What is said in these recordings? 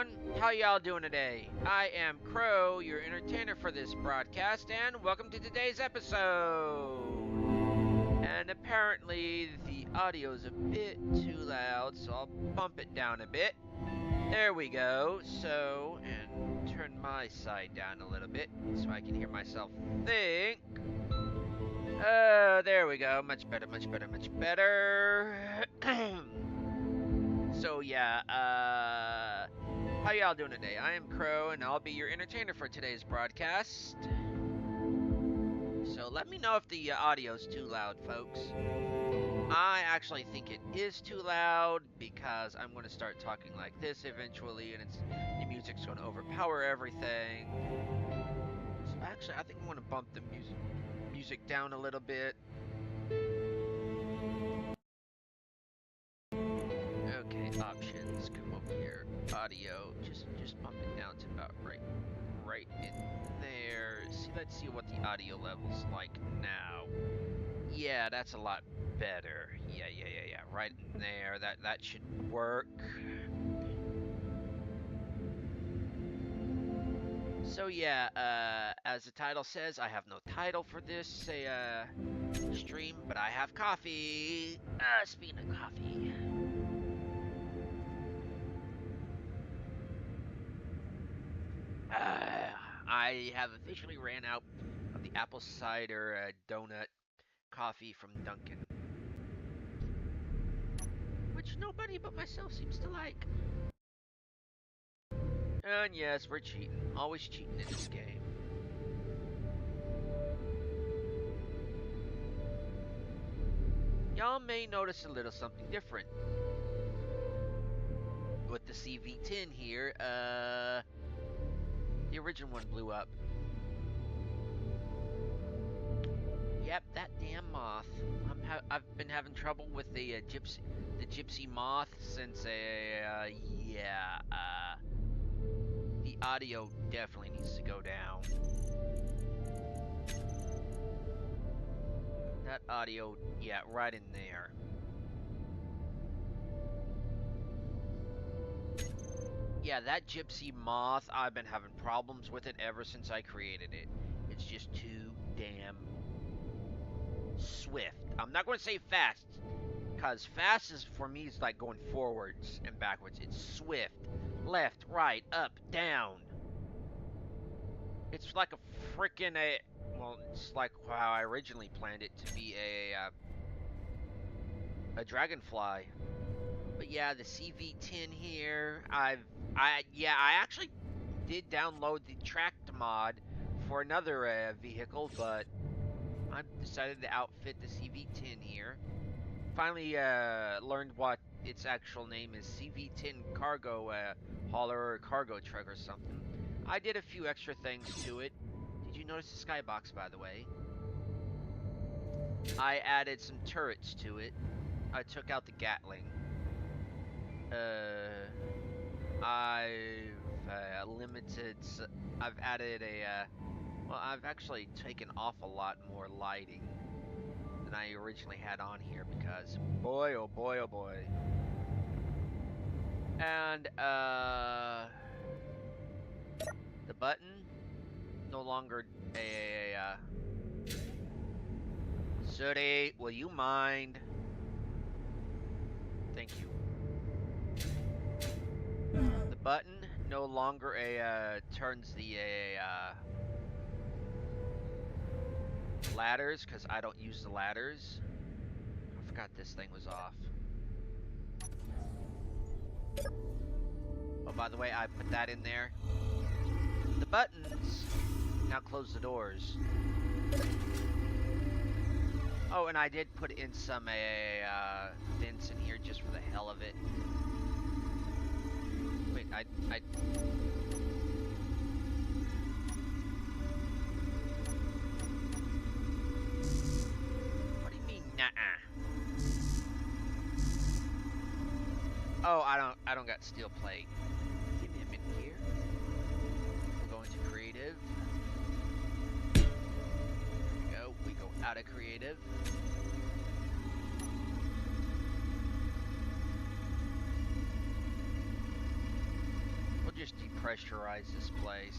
everyone. How y'all doing today? I am Crow, your entertainer for this broadcast, and welcome to today's episode. And apparently the audio's a bit too loud, so I'll bump it down a bit. There we go. So, and turn my side down a little bit so I can hear myself think. There we go. Much better, much better, much better. So yeah, how y'all doing today? I am Crow, and I'll be your entertainer for today's broadcast. So let me know if the audio's too loud, folks. I actually think it is too loud because I'm going to start talking like this eventually, and the music's going to overpower everything. So actually, I think I'm going to bump the music down a little bit. Okay, options, come over here, audio, just bump it down to about right in there. Let's see what the audio level's like now. Yeah, that's a lot better. Yeah, right in there, that should work. So yeah, as the title says, I have no title for this stream, but I have coffee. Speaking of coffee. I have officially ran out of the apple cider donut coffee from Dunkin', which nobody but myself seems to like. And yes, we're cheating. Always cheating in this game. Y'all may notice a little something different. With the CV10 here, the original one blew up. Yep, that damn moth. I've been having trouble with the gypsy moth since the audio definitely needs to go down. That audio, yeah, right in there. Yeah, that gypsy moth, I've been having problems with it ever since I created it. It's just too damn swift. I'm not going to say fast, because fast is, for me, is like going forwards and backwards. It's swift. Left, right, up, down. It's like a freaking well, it's like how I originally planned it to be a dragonfly. But yeah, the CV10 here, I actually did download the tracked mod for another vehicle, but I decided to outfit the CV10 here. Finally learned what its actual name is, CV10 cargo hauler or cargo truck or something. I did a few extra things to it. Did you notice the skybox, by the way? I added some turrets to it. I took out the Gatling. I've added well, I've actually taken off a lot more lighting than I originally had on here because, boy, oh boy, oh boy. And, the button, no longer Sooty, will you mind? Thank you. The button no longer turns the ladders, because I don't use the ladders. I forgot this thing was off. Oh, by the way, I put that in there. The buttons now close the doors. Oh, and I did put in some vents in here just for the hell of it. Wait, I what do you mean, nuh-uh? Oh, I don't got steel plate. Give me a minute here. We'll go into creative. There we go. We go out of creative. pressurize this place.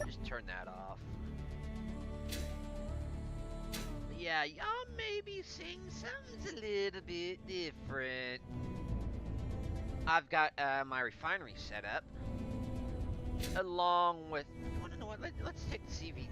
Just turn that off. But yeah, y'all may be seeing something's a little bit different. I've got my refinery set up, along with. You want to know what? Let's take the CV10.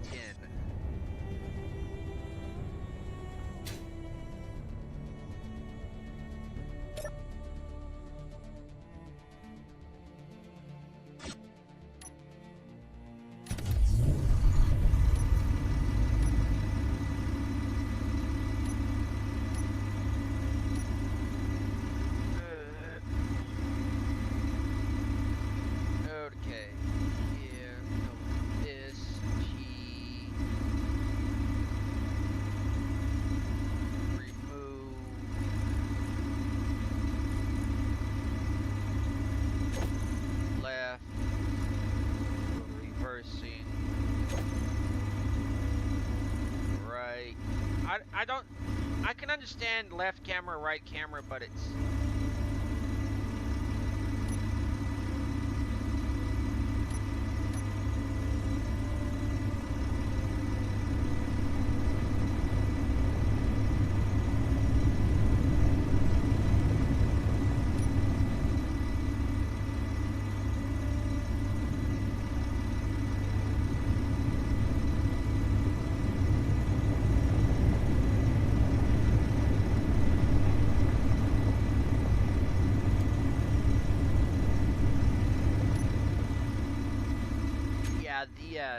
I can understand left camera, right camera, but it's...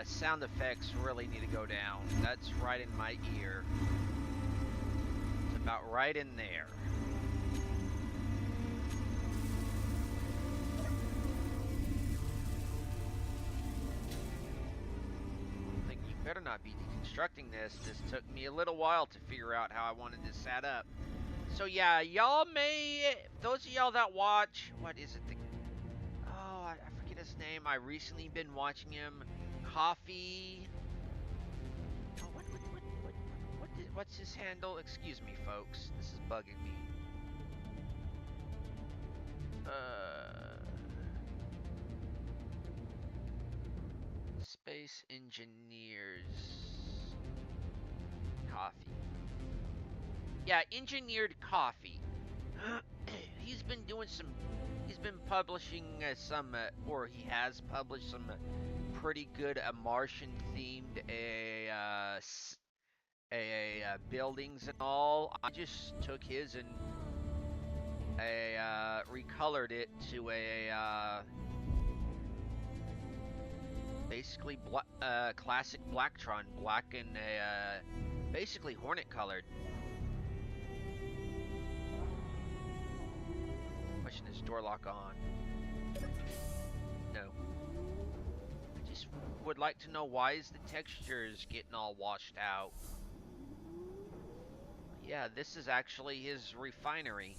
The sound effects really need to go down. That's right in my ear. It's about right in there. I think you better not be deconstructing this. This took me a little while to figure out how I wanted this set up. So yeah, y'all may, those of y'all that watch, what is it? I forget his name. I recently been watching him. Coffee. Oh, what's his handle? Excuse me, folks. This is bugging me. Space Engineers. Coffee. Yeah, Engineered Coffee. He's been doing some. He's been publishing some, or he has published some pretty good Martian-themed buildings and all. I just took his and recolored it to basically classic Blacktron, black and basically Hornet colored. Question is door lock on? No. I just would like to know why is the textures getting all washed out. Yeah, this is actually his refinery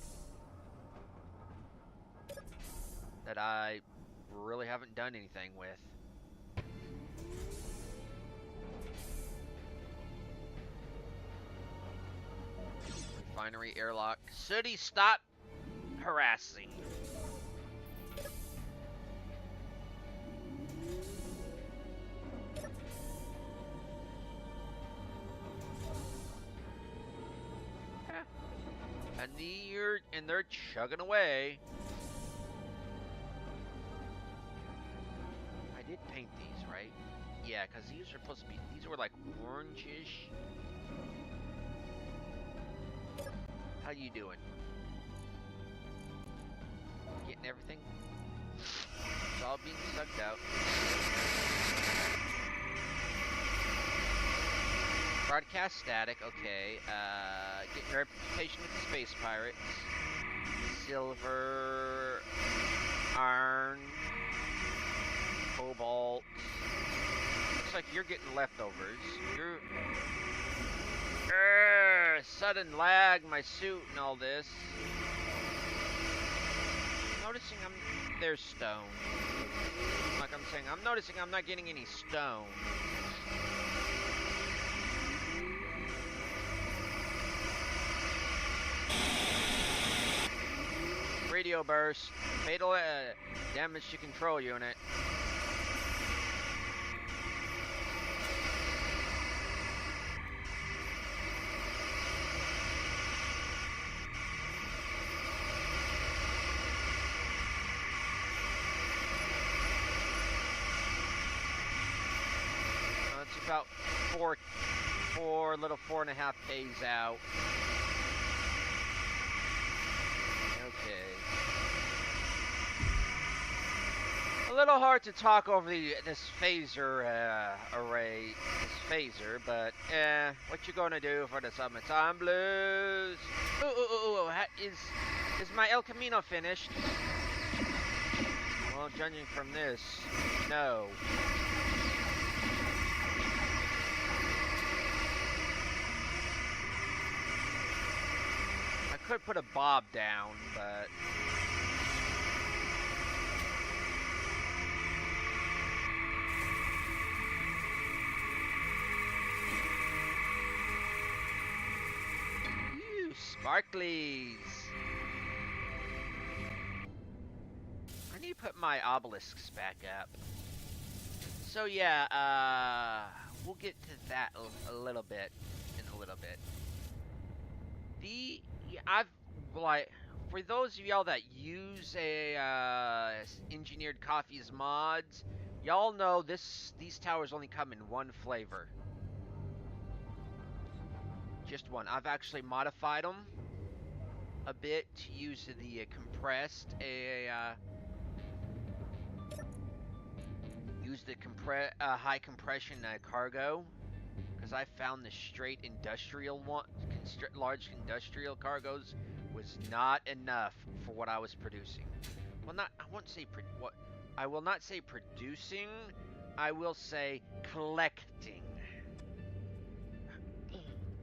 that I really haven't done anything with. Refinery airlock. Sooty, stop harassing. And they're chugging away. I did paint these, right? Yeah, because these are supposed to be, these were like orangish. How you doing? Getting everything? It's all being sucked out. Broadcast static, okay. Getting your reputation with the space pirates. Silver, iron, cobalt. Looks like you're getting leftovers. You're... sudden lag, my suit and all this. Noticing there's stone. Like I'm saying, I'm noticing I'm not getting any stone. radio burst. Fatal damage to control unit. It's about little 4.5 Ks out. Okay. A little hard to talk over this phaser array, this phaser, but what you gonna do for the summertime blues? Ooh, is my El Camino finished? Well, judging from this, no. I could put a bob down, but sparklies. I need to put my obelisks back up. So yeah, we'll get to that a little bit in a little bit. I've like for those of y'all that use engineered coffee's mods, y'all know these towers only come in one flavor. Just one. I've actually modified them a bit to use the compressed high compression cargo, because I found the straight industrial one, large industrial cargos was not enough for what I was producing. Well, I will not say producing. I will say collecting.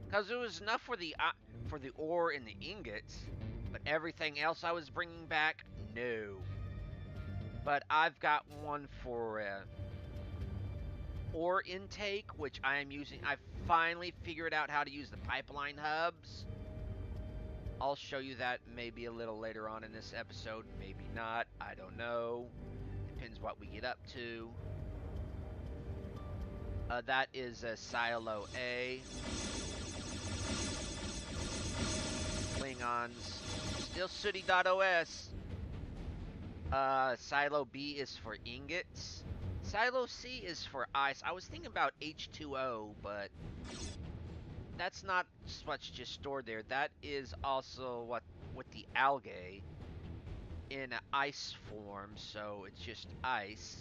Because it was enough for the ore and the ingots, but everything else I was bringing back, no. But I've got one for ore intake, which I am using. I finally figured out how to use the pipeline hubs. I'll show you that maybe a little later on in this episode, maybe not. I don't know. Depends what we get up to. That is Silo A. Klingons. Still Sooty.os. Silo B is for ingots. Silo C is for ice. I was thinking about H2O, but that's not much just stored there. That is also what with the algae in ice form, so it's just ice.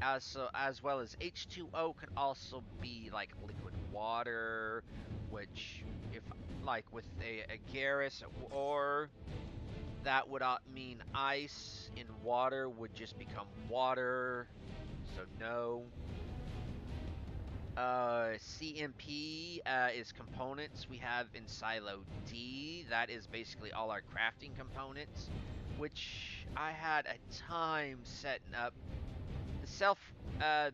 As well as H2O could also be like liquid water, which if like with a Garrus ore, that would mean ice in water would just become water, so no. CMP is components we have in Silo D. That is basically all our crafting components, which I had a time setting up.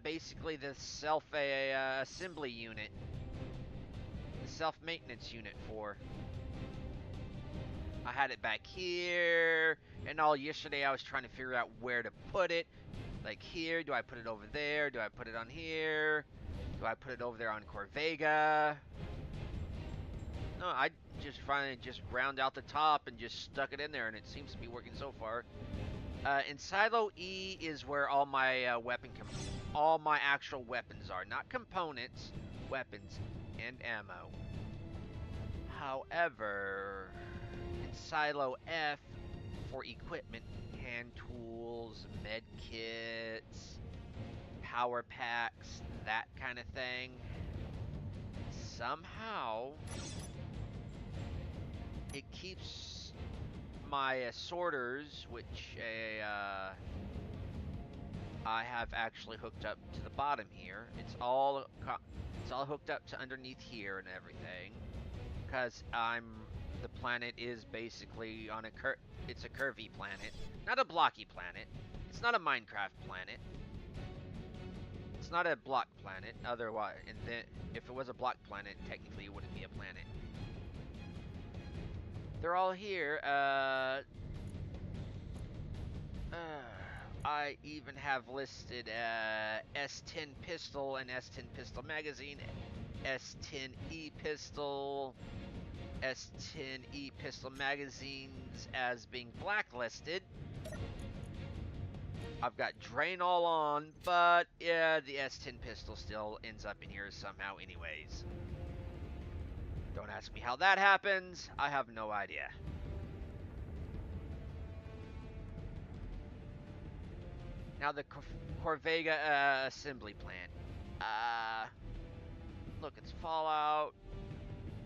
Basically the assembly unit, the self-maintenance unit for. I had it back here, and all yesterday I was trying to figure out where to put it. Like here, do I put it over there? Do I put it on here? Do I put it over there on Corvega? No, I just finally just ground out the top and just stuck it in there, and it seems to be working so far. In Silo E is where all my all my actual weapons are, not components, weapons and ammo. However, in Silo F for equipment, hand tools, med kits, power packs, that kind of thing. Somehow, it keeps my sorters, which I have actually hooked up to the bottom here. It's all hooked up to underneath here and everything, because the planet is basically on it's a curvy planet, not a blocky planet. It's not a Minecraft planet. It's not a block planet. Otherwise, and then if it was a block planet, technically it wouldn't be a planet. they're all here. I even have listed S10 pistol and S10 pistol magazine, S10E pistol, S10E pistol magazines as being blacklisted. I've got drain all on, but yeah, the S10 pistol still ends up in here somehow anyways. Don't ask me how that happens. I have no idea. Now the Corvega assembly plant. Look, it's Fallout.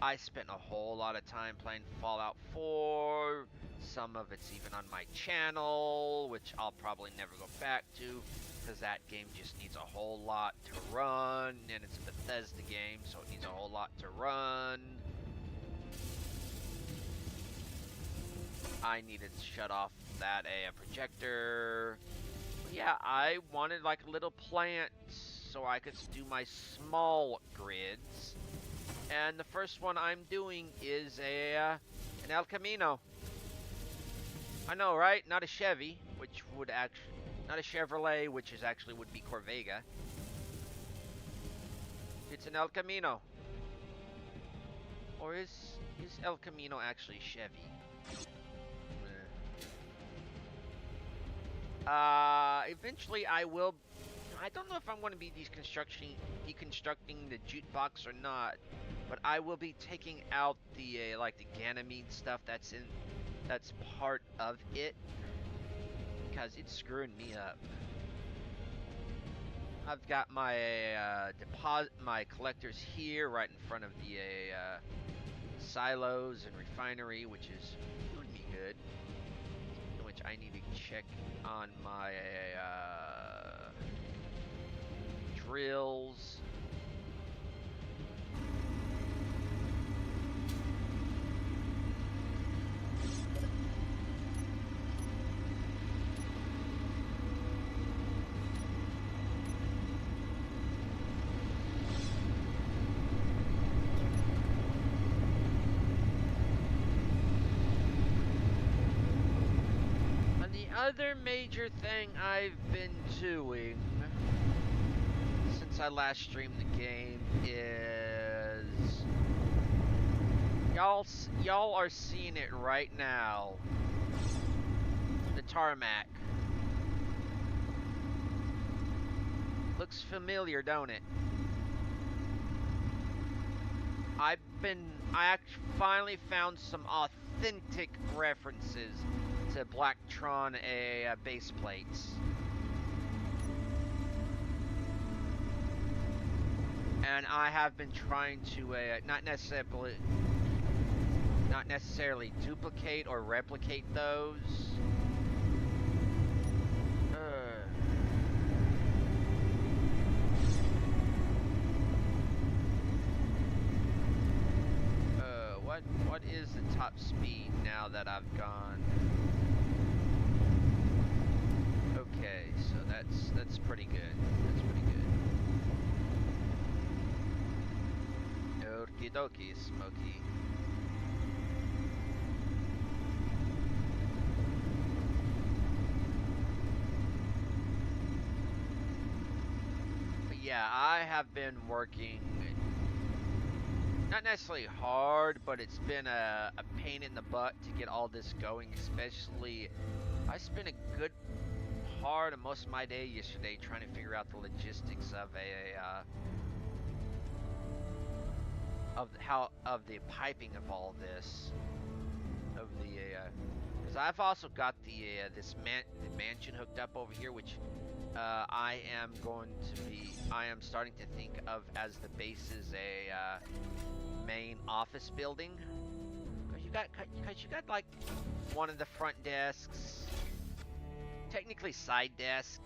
I spent a whole lot of time playing Fallout 4. Some of it's even on my channel, which I'll probably never go back to, because that game just needs a whole lot to run, and it's a Bethesda game, so it needs a whole lot to run. I needed to shut off that projector. But yeah, I wanted like a little plant so I could do my small grids. And the first one I'm doing is an El Camino. I know, right? Not a Chevy, which would actually... Not a Chevrolet, which is actually would be Corvega. It's an El Camino. Or is El Camino actually Chevy? Eventually I will... I don't know if I'm going to be deconstructing the jukebox or not, but I will be taking out the like the Ganymede stuff that's part of it, because it's screwing me up. I've got my my collectors here right in front of the silos and refinery, which is doing me good. In which I need to check on my drills. And the other major thing I've been doing since I last streamed the game is y'all are seeing it right now. The tarmac. Looks familiar, don't it? I finally found some authentic references to Blacktron base plates. And I have been trying to not necessarily duplicate or replicate those. What is the top speed now that I've gone? Okay, so that's pretty good. That's pretty good. Okie dokie, Smokey. But yeah, I have been working, not necessarily hard, but it's been a pain in the butt to get all this going, especially I spent a good part of most of my day yesterday trying to figure out the logistics of of the piping of all this, of the because I've also got the the mansion hooked up over here, which I am starting to think of as the base's main office building. Cause you got like one of the front desks, technically side desk.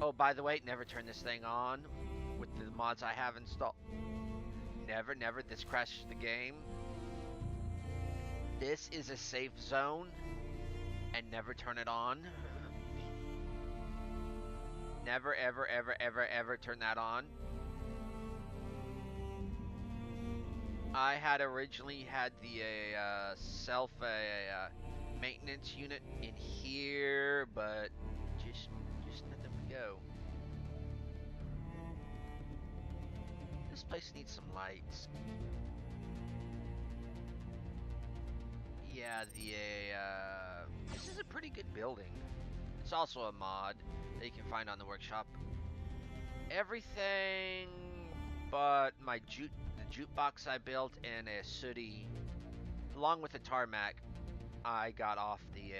Oh, by the way, never turn this thing on with the mods I have installed. Never, this crashes the game. This is a safe zone, and never turn it on. Never, ever turn that on. I had originally had the self maintenance unit in here, but just let them go. This place needs some lights. Yeah, this is a pretty good building. It's also a mod that you can find on the workshop. Everything but the jukebox I built and a sooty, along with the tarmac, I got off the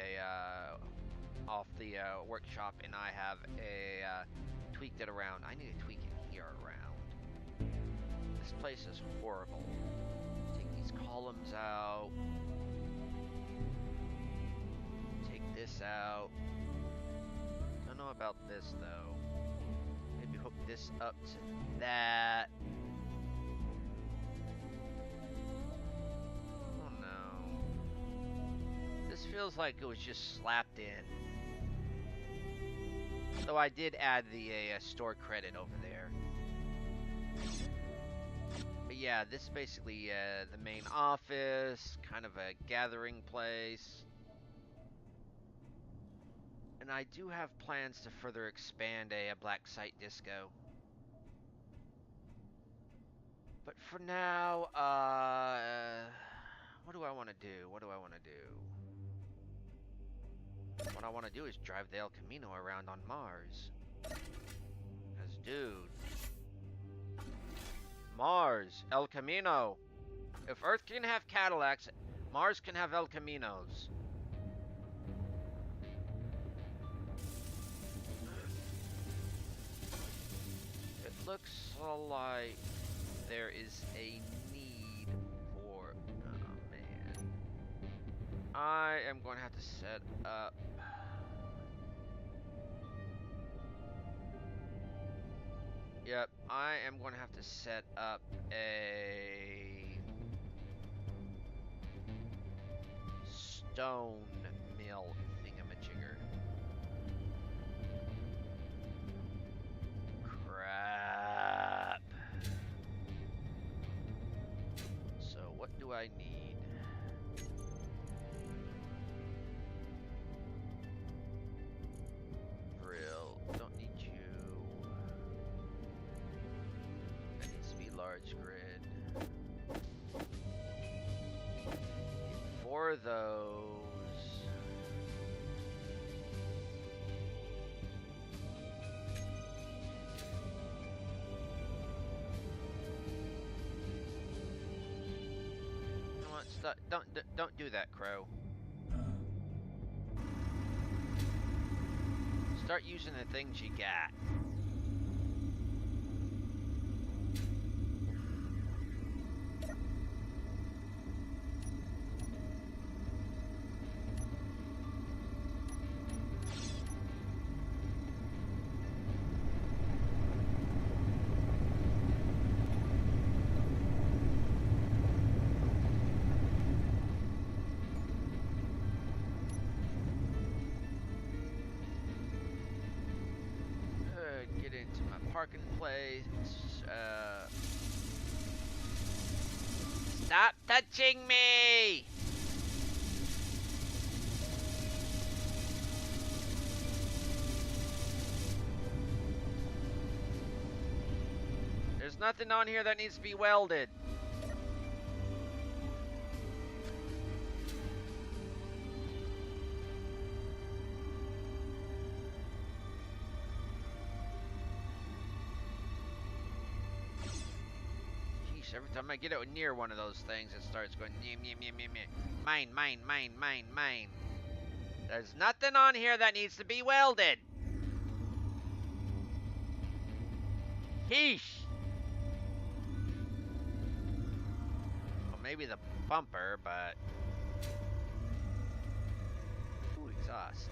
workshop, and I have tweaked it around. I need to tweak it here around. This place is horrible. Take these columns out. Take this out. Don't know about this though. Maybe hook this up to that. Oh no. This feels like it was just slapped in. Though I did add the store credit over there. But yeah, this is basically the main office, kind of a gathering place. And I do have plans to further expand a black site disco. But for now, what do I want to do? What I want to do is drive the El Camino around on Mars. Because, dude, Mars, El Camino. If Earth can have Cadillacs, Mars can have El Caminos. It looks like there is a need for... Oh, man. I am going to have to set up... Yep, I am going to have to set up a... stone mill thingamajigger. Crap. So what do I need? Drill. Don't need you. That needs to be large grid. Get 4 of those. Don't do that, Crow. Start using the things you got. Get into my parking place. Stop touching me! There's nothing on here that needs to be welded. Every time I get out near one of those things, it starts going, mine, mine, mine, mine, mine. There's nothing on here that needs to be welded. Heesh. Well, maybe the bumper, but... Ooh, exhaust.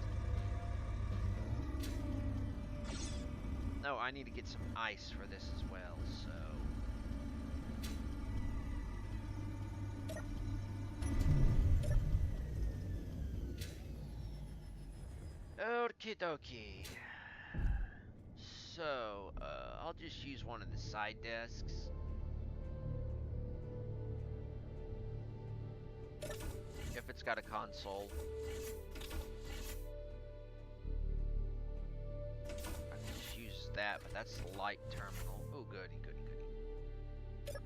No, I need to get some ice for this as well, so... Okie dokie. So, I'll just use one of the side desks. if it's got a console. I can just use that, but that's the light terminal. Oh, goody, goody, goody.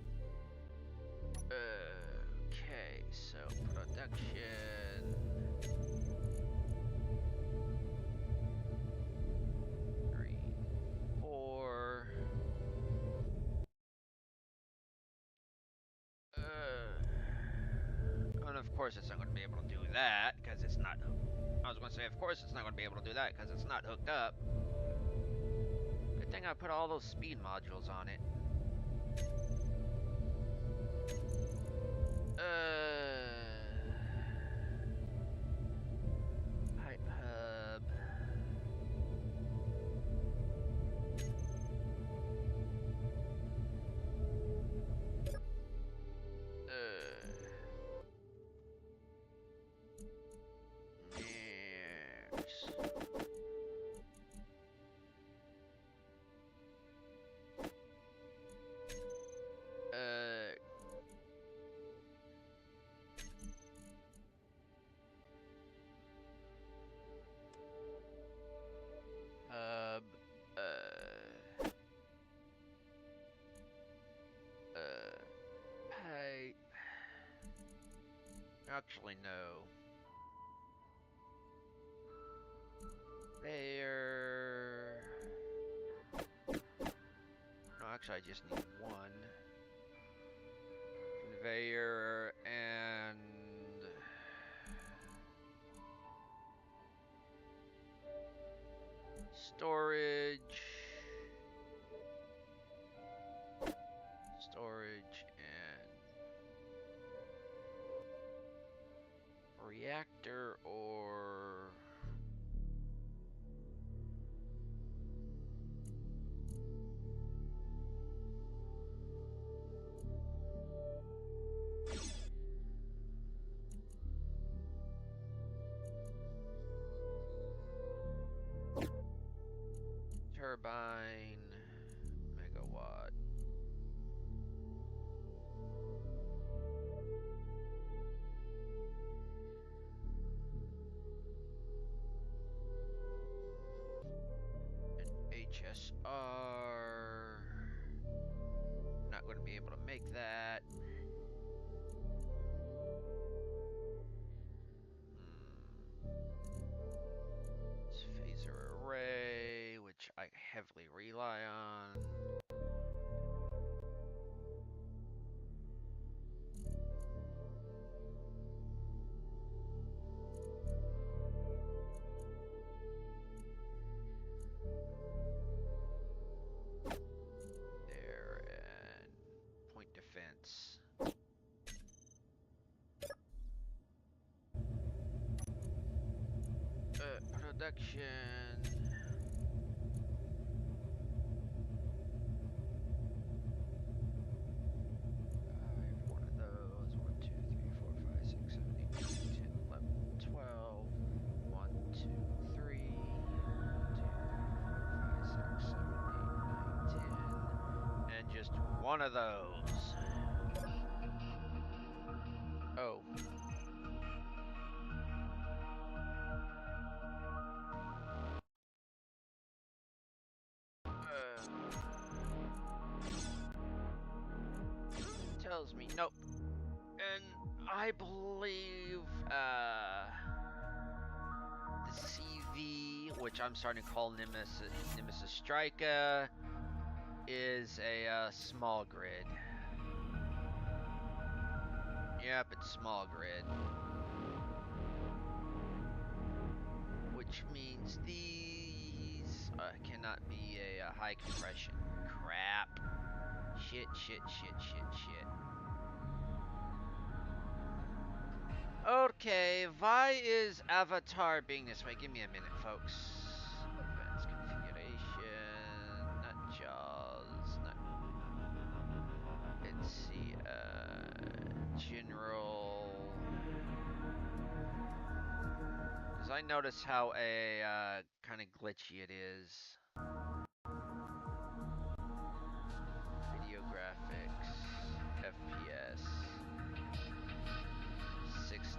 Okay, so production. 3, 4. And of course it's not going to be able to do that because it's not. I was going to say, of course it's not going to be able to do that because it's not hooked up. Good thing I put all those speed modules on it. Pipe hub. Hub. Pipe. Actually, no. There. No, actually, I just need one. Conveyor and storage. Storage and reactor or turbine, megawatt. An HSR. Not going to be able to make that. It's phaser array, which I heavily rely on. There and point defense. Production. One of those. 1, 2, 3, 4, 5, 6, 7, 8, 9, 10, 11, 12. 1, 2, 3. 1, 2, 3, 4, 5, 6, 7, 8, 9, 10. And just one of those. Oh. Tells me nope. And I believe the CV, which I'm starting to call Nemesis Striker, is a small grid. Yep, it's small grid. Which means these cannot be a high compression. Crap. Shit. Okay, why is Avatar being this way? Give me a minute, folks. Advanced configuration, not JAWS, not... Let's see, general... Because I notice how kind of glitchy it is. Video graphics, FPS, 60.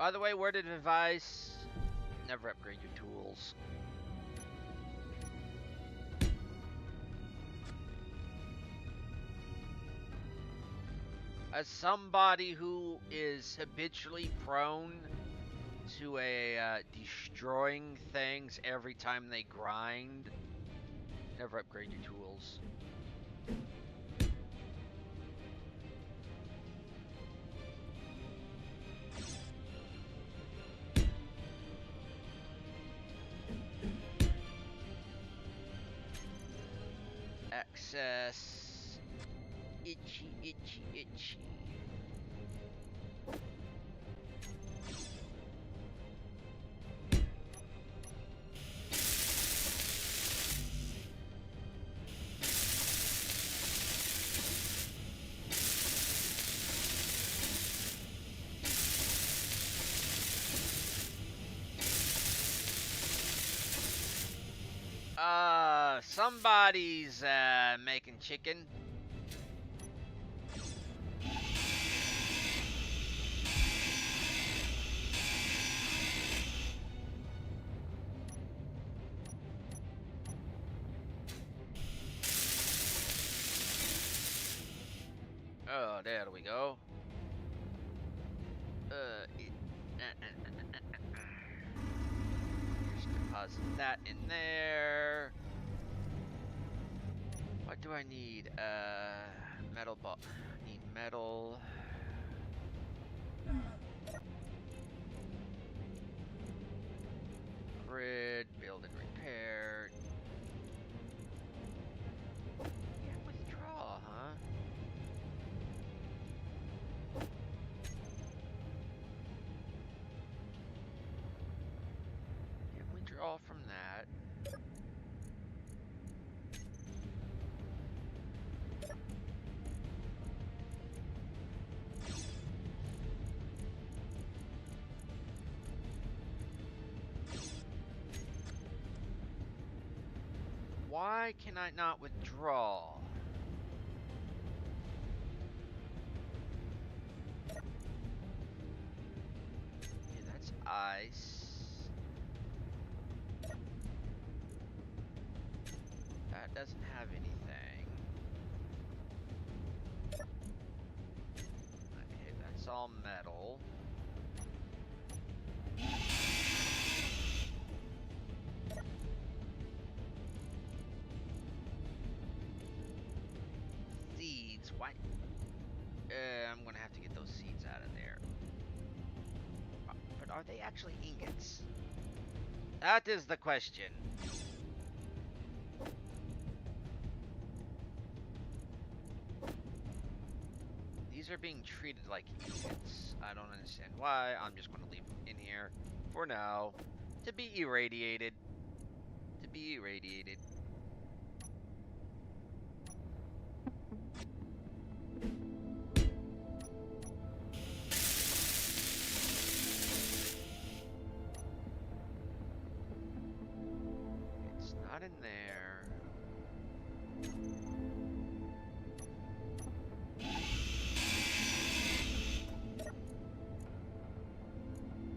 By the way, word of advice, never upgrade your tools. As somebody who is habitually prone to destroying things every time they grind, never upgrade your tools. Access. Itchy, itchy, itchy. Somebody's making chicken. Oh, there we go. Just deposit that in there. What do I need? Metal ball. Need metal. Grid, build and repair. Yeah, withdraw, huh? Can withdraw from that. Why can I not withdraw? Okay, that's ice. That doesn't have anything. Okay, that's all metal. Seeds, what? I'm gonna have to get those seeds out of there. But are they actually ingots? That is the question. These are being treated like ingots. I don't understand why. I'm just gonna leave them in here for now. To be irradiated. To be irradiated. It's not in there.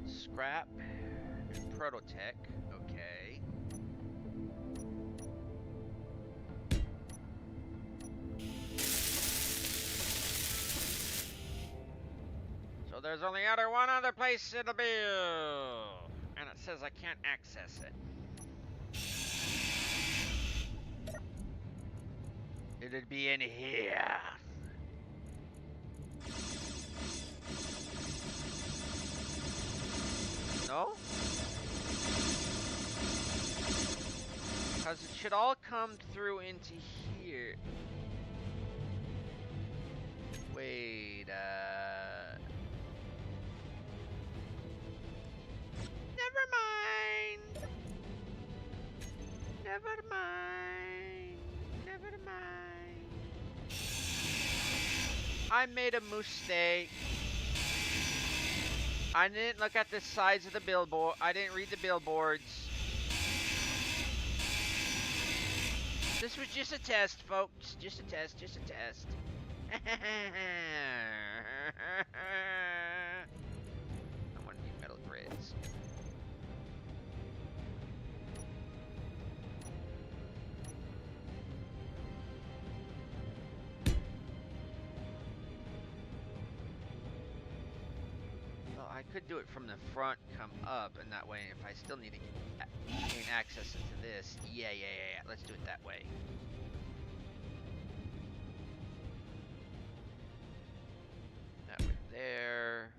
Scrap. Prototech. Okay. So there's only one other place it'll be. And it says I can't access it. It'd be in here. No? Because it should all come through into here. Wait, never mind. Never mind. Never mind. I made a mistake. I didn't look at the sides of the billboard. I didn't read the billboards. This was just a test, folks. Just a test. Just a test. I want to be crits. Well, I could do it from the front, come up, and that way, if I still need to gain access to this, yeah, let's do it that way. That way there.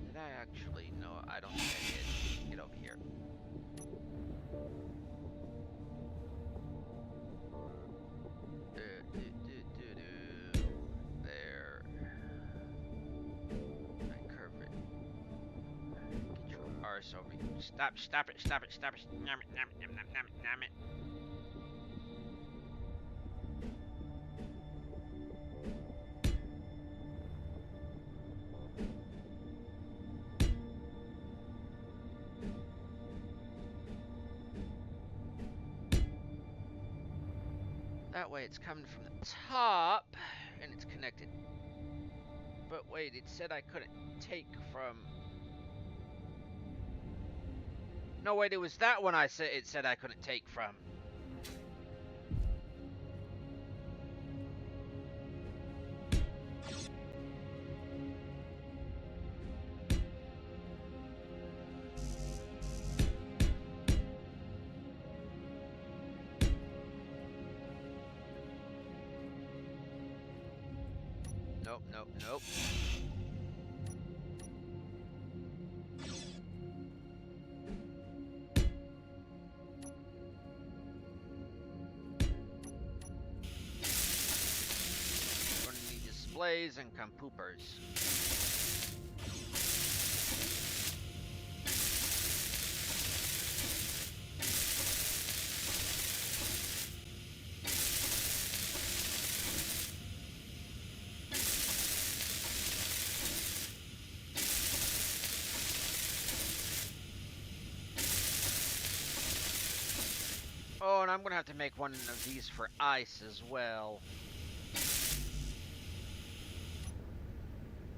Did I actually? No, I don't think I did. Get over here. There. I curve it. Get your arse over here. Stop it. Nom it. That way it's coming from the top, and it's connected. But wait, it said I couldn't take from... No, wait, it was that one it said I couldn't take from. Nope. Gonna need displays and compoopers. Oh, and I'm gonna have to make one of these for ice as well.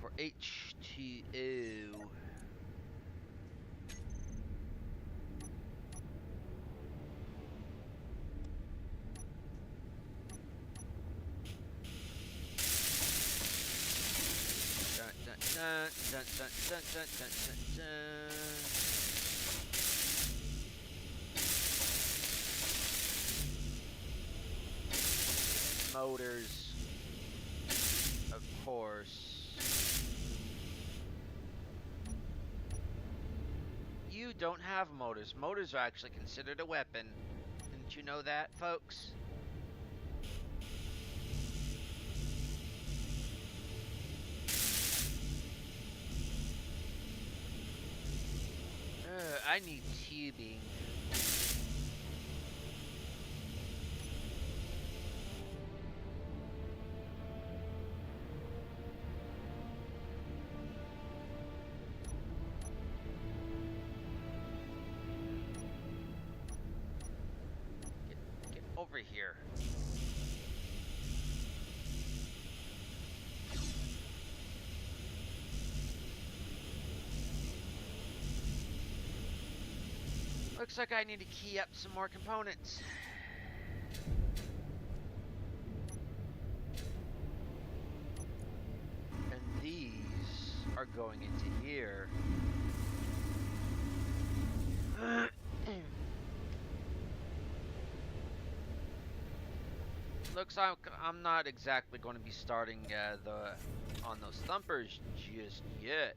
For H2O. Dun. Motors, of course. You don't have motors. Motors are actually considered a weapon. Didn't you know that, folks? I need tubing. Get over here. Looks like I need to key up some more components. And these are going into here. Looks like I'm not exactly going to be starting on those thumpers just yet.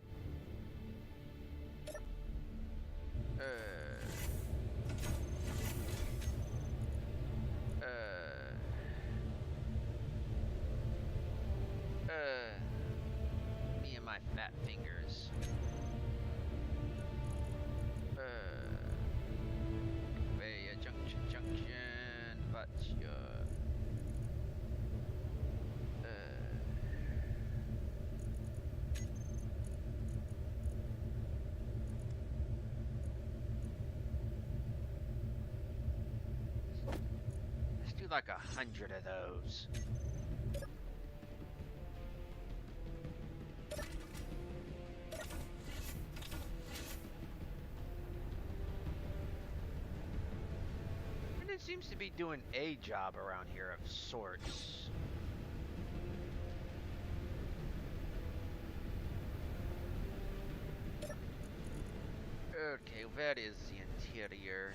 Me and my fat fingers. do like 100 of those. And it seems to be doing a job around here of sorts. Okay, where is the interior?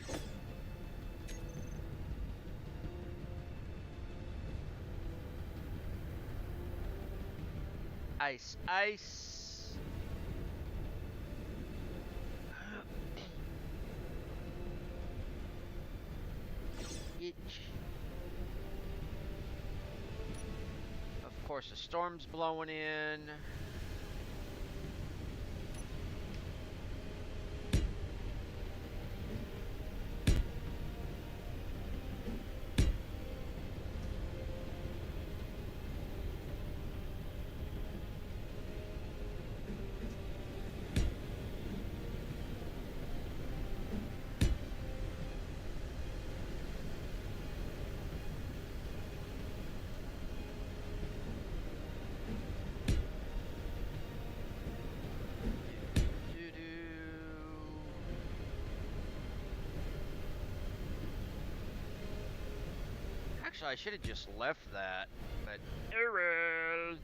Ice, ice. Itch. Of course, the storm's blowing in. Actually, I should have just left that, but error.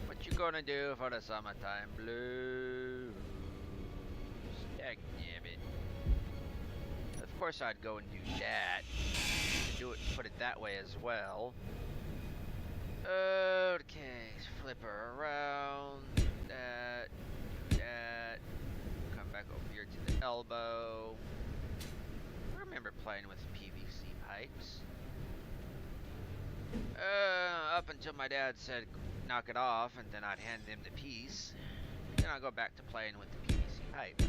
What you gonna do for the summertime blues? Dagnabbit. Of course, I'd go and do that. Do it, put it that way as well. Okay, flip her around. That, that. Come back over here to the elbow. I remember playing with PVC pipes. Up until my dad said knock it off, and then I'd hand him the piece. Then I'll go back to playing with the PVC pipe.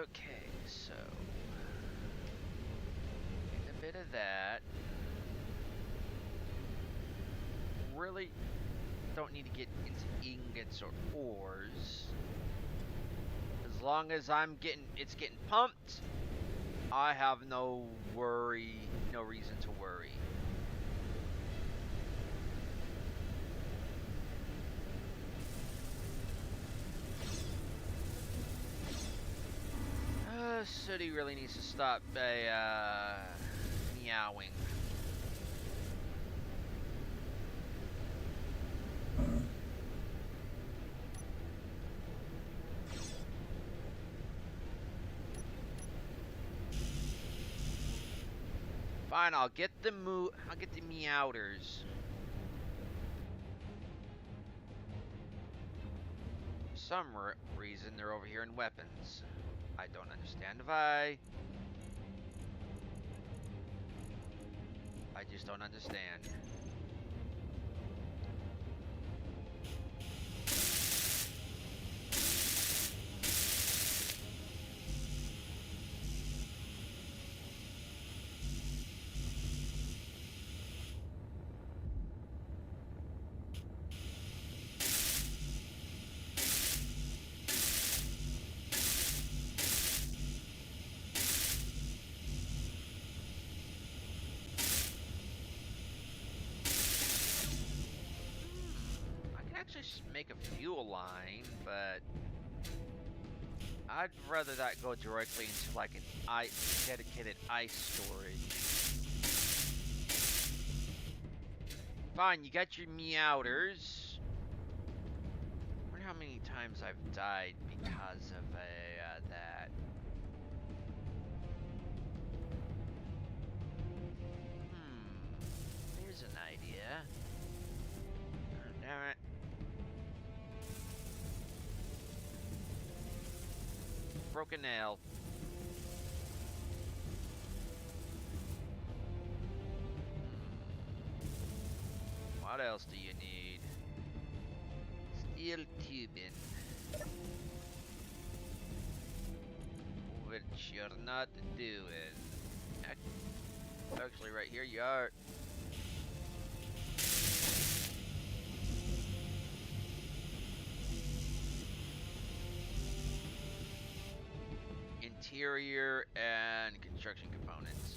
Okay, so a bit of that. Really don't need to get into ingots or ores. As long as it's getting pumped, I have no reason to worry. City really needs to stop meowing. Fine, I'll get the meowders. For some reason, they're over here in weapons. I don't understand why. I just don't understand. Just make a fuel line, but I'd rather that go directly into like an dedicated ice storage. Fine, you got your meowders. I wonder how many times I've died because of that. Here's an idea. Oh, damn it. Broken nail. What else do you need? Steel tubing. you're not doing. Actually, right here you are. Interior and construction components.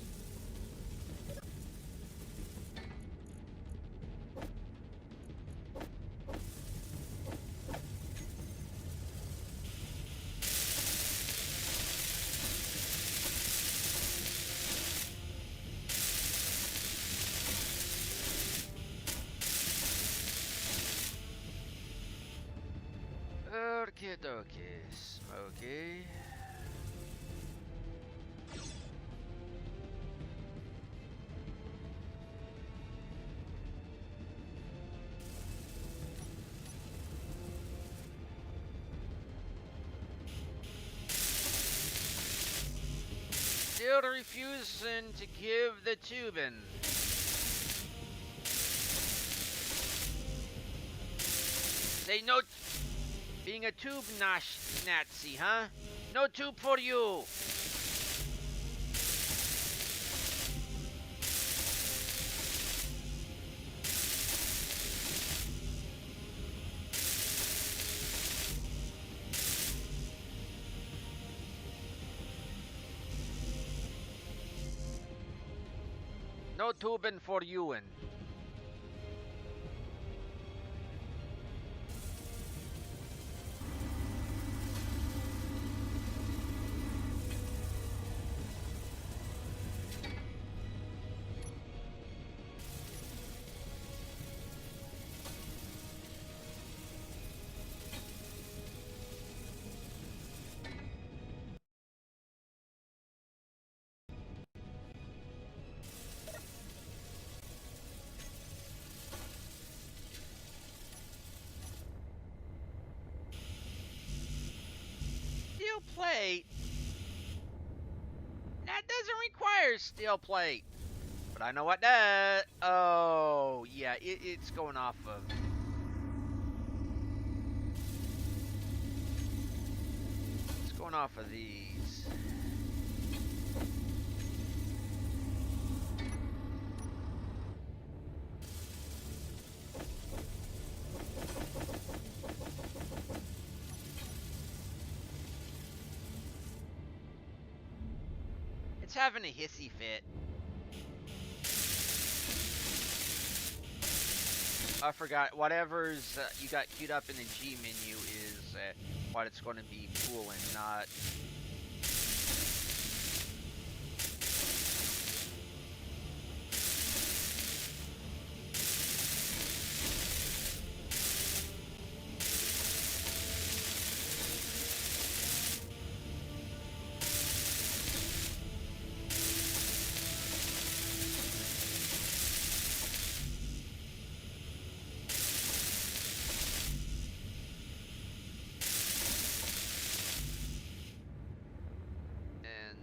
Okay, okay. Still refusing to give the tubing. They know being a tube Nazi, huh? No tube for you. No tubing for you and. Steel plate? That doesn't require steel plate. But I know what that. Oh, yeah, it's going off of. It's going off of these. It's having a hissy fit. I forgot. Whatever's you got queued up in the G menu is what it's going to be pulling, not.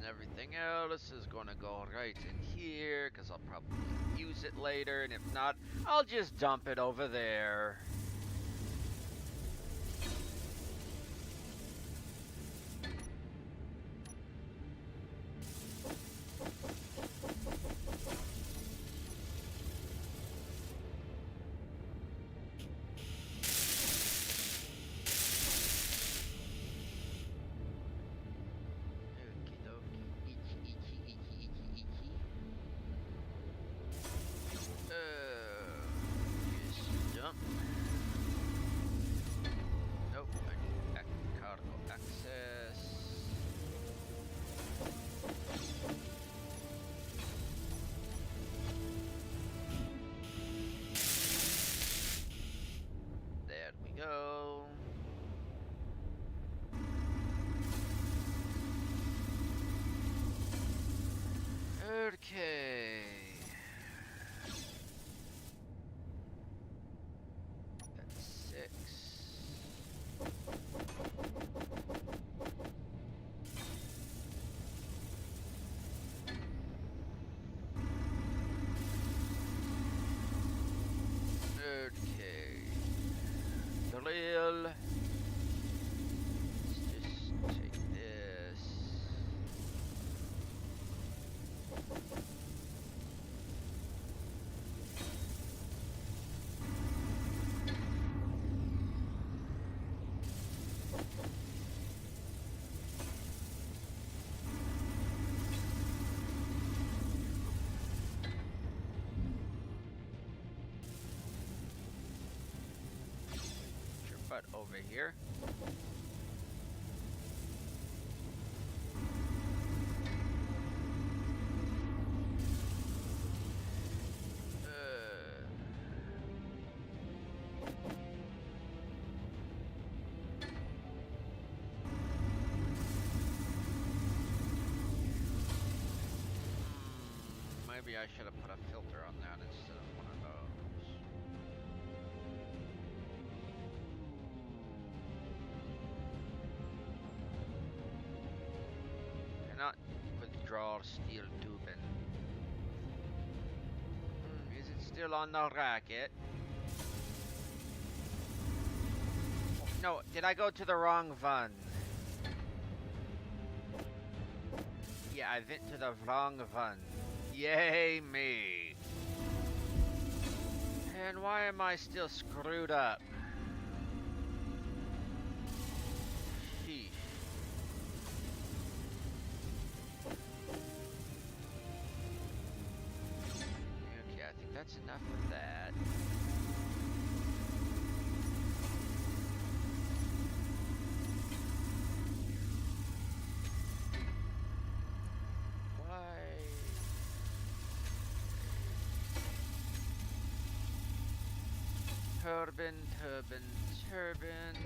Everything else is gonna go right in here because I'll probably use it later, and if not, I'll just dump it over there. Okay. That's 6. Okay. Drill. Let's just take this. strut over here. Maybe I should have put a filter on that instead of one of those. Cannot withdraw steel tubing. Is it still on the racket? No, did I go to the wrong one? Yeah, I went to the wrong one. Yay me. And why am I still screwed up? Sheesh. Okay, I think that's enough of that. Why? Turbine, turbine, turbine.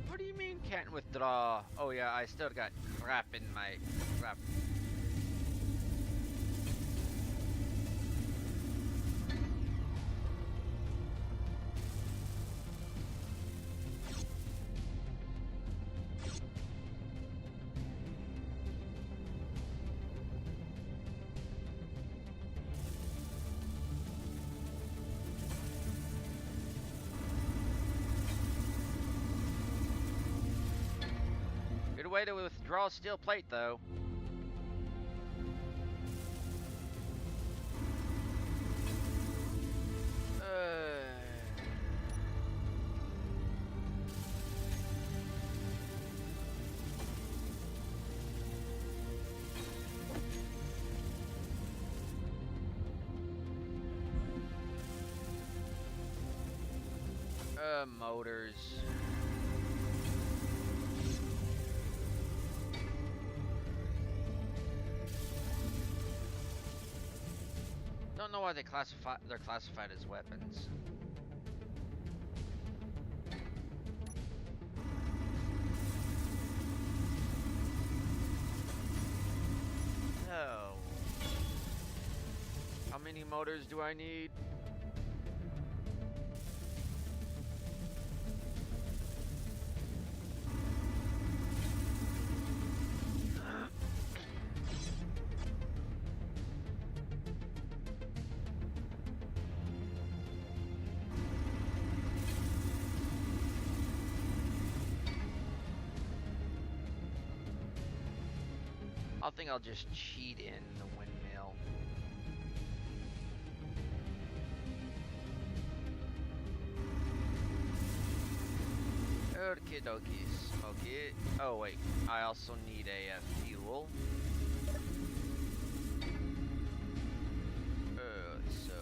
What do you mean can't withdraw? Oh yeah, I still got crap in my crap. Good way to withdraw steel plate, though. Motors. Don't know why they're classified as weapons. Oh. How many motors do I need? I think I'll just cheat in the windmill. Okie dokie, smoky. Oh wait, I also need a fuel. So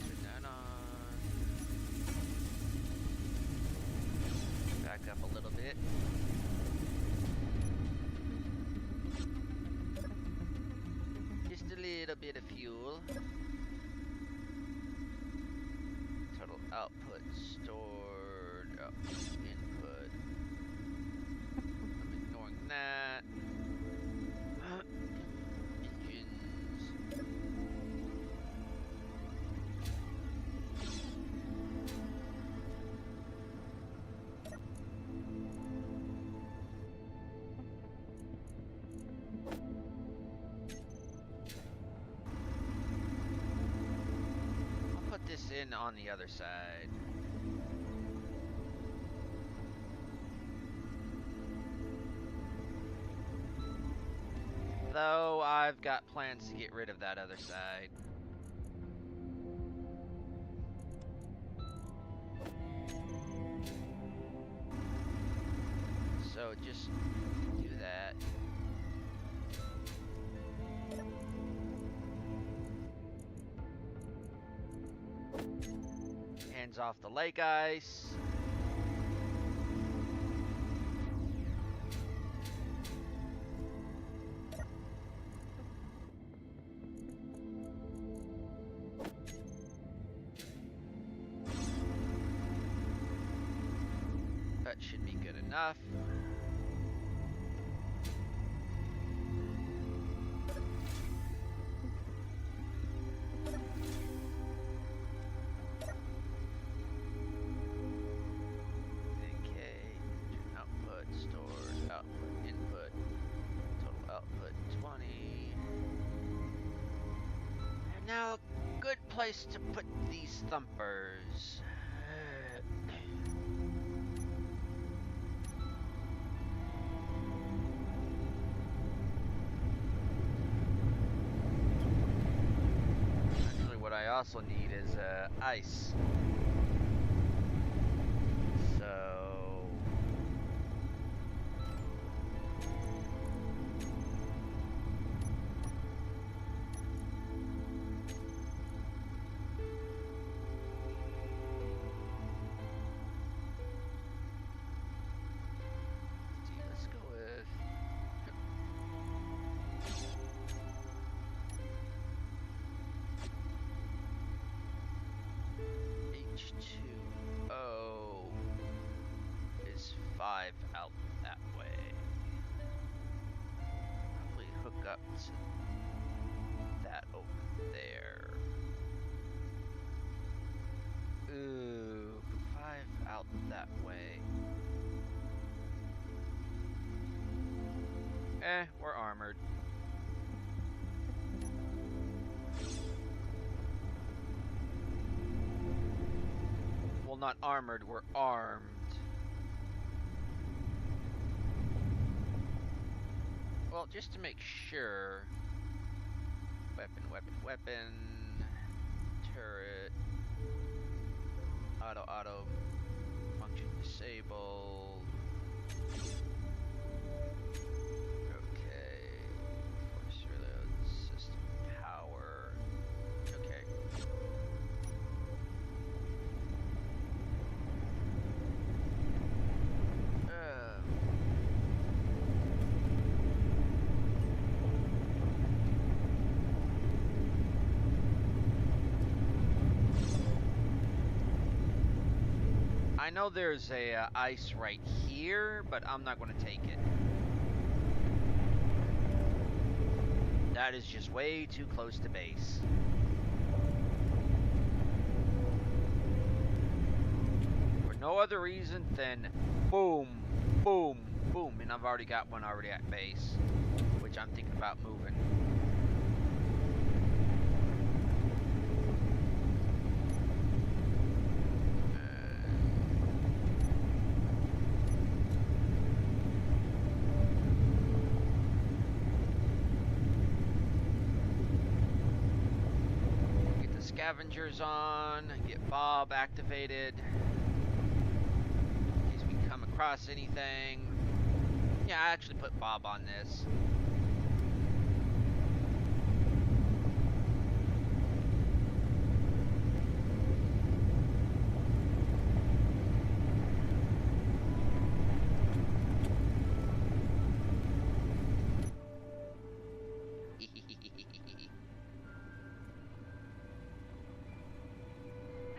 turn that on. Back up a little bit. Just a little bit of fuel. Total output stored. Oh, input. I'm ignoring that. Engines. I'll put this in one on the other side. Though I've got plans to get rid of that other side. So just do that. Hands off the lake ice. That should be good enough. Now, a good place to put these thumpers. Actually, what I also need is ice. So... H2O is 5 out that way. Probably hook up to that over there. Ooh, 5 out that way. We're armored. Well, not armored, we're armed. Well, just to make sure. Weapon, weapon, weapon. Turret. Auto, function disabled. Okay. Force reload, system power. Okay. I know there's a ice right here, but I'm not going to take it. That is just way too close to base. For no other reason than boom, boom, boom. And I've already got one already at base, which I'm thinking about moving. Scavengers on, get Bob activated in case we come across anything. Yeah, I actually put Bob on this.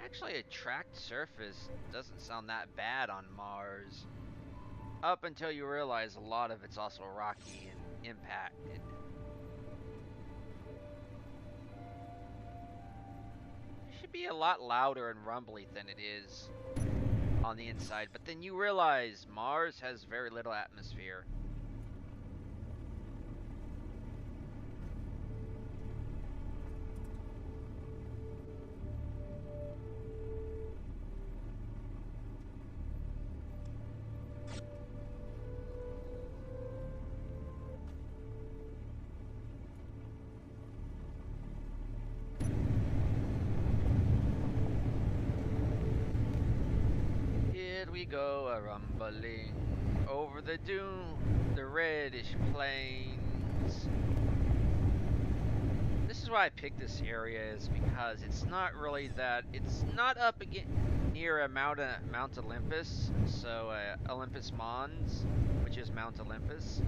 Actually, a tracked surface doesn't sound that bad on Mars. Up until you realize a lot of it's also rocky and impacted. It should be a lot louder and rumbly than it is on the inside, but then you realize Mars has very little atmosphere. we go a-rumbling over the dune, the reddish plains. This is why I picked this area, is because it's not really that, it's not up again near a Mount Olympus, so Olympus Mons, which is Mount Olympus.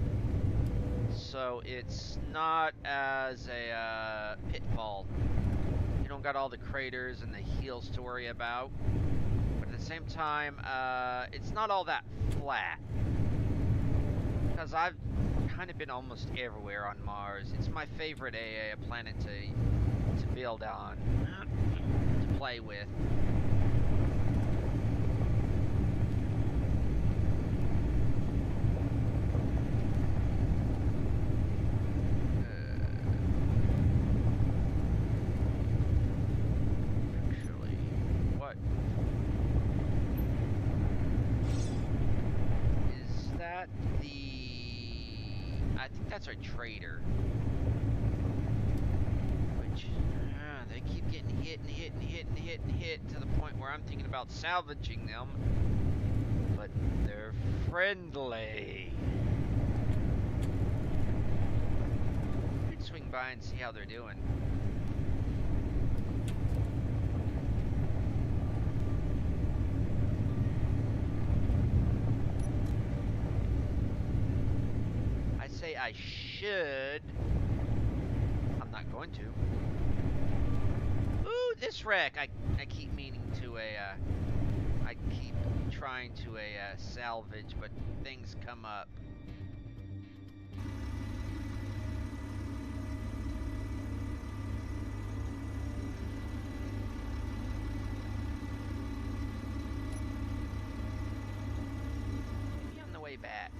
So it's not as a pitfall. You don't got all the craters and the hills to worry about. But at the same time, it's not all that flat. Because I've kind of been almost everywhere on Mars. It's my favorite planet to build on, to play with. Actually, what is that? I think that's our trader. Which, they keep getting hit and hit and hit and hit and hit to the point where I'm thinking about salvaging them. But they're friendly. Could swing by and see how they're doing. I should. I'm not going to. Ooh, this wreck. I keep meaning to I keep trying to salvage, but things come up. Maybe on the way back.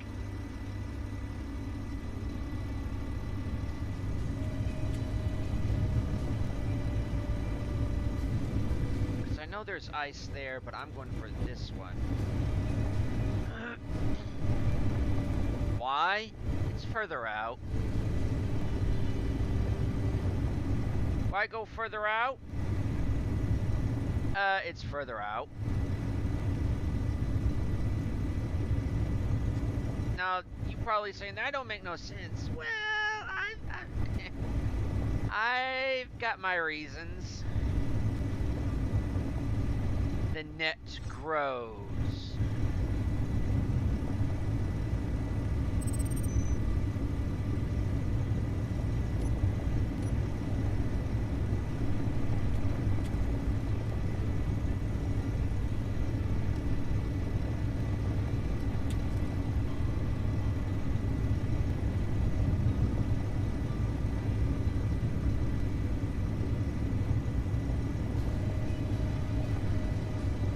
I know there's ice there, but I'm going for this one. Why? It's further out. Why go further out? It's further out. Now, you're probably saying that don't make no sense. Well, I've got my reasons. The net grows.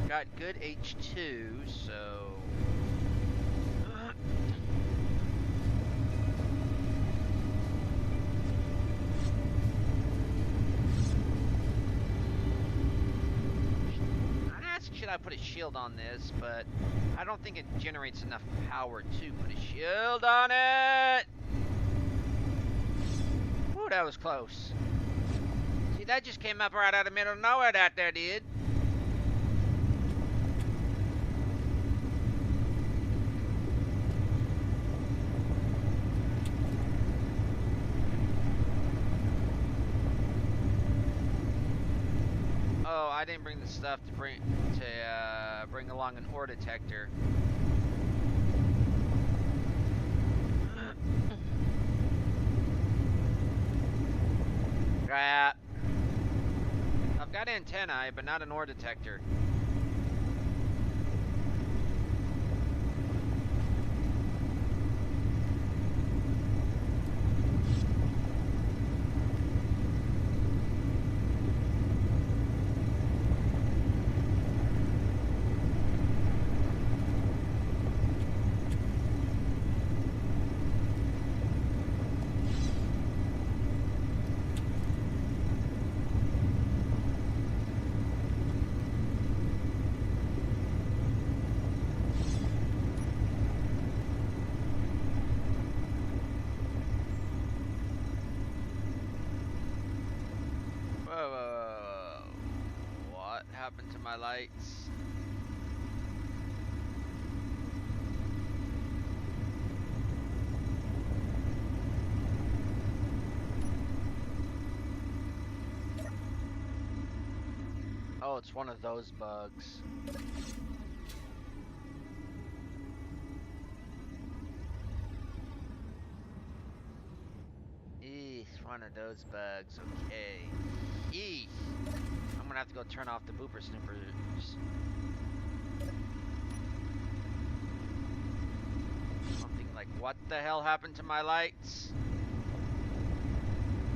Got good H2, so I'd ask, should I put a shield on this, but I don't think it generates enough power to put a shield on it. Whew, that was close. See, that just came up right out of the middle of nowhere, that there did. I didn't bring the stuff to bring along an ore detector. Crap. I've got antennae, but not an ore detector. What happened to my lights? Oh, it's one of those bugs. It's one of those bugs. Okay. Eesh. I'm gonna have to go turn off the booper snoopers. Something like, what the hell happened to my lights?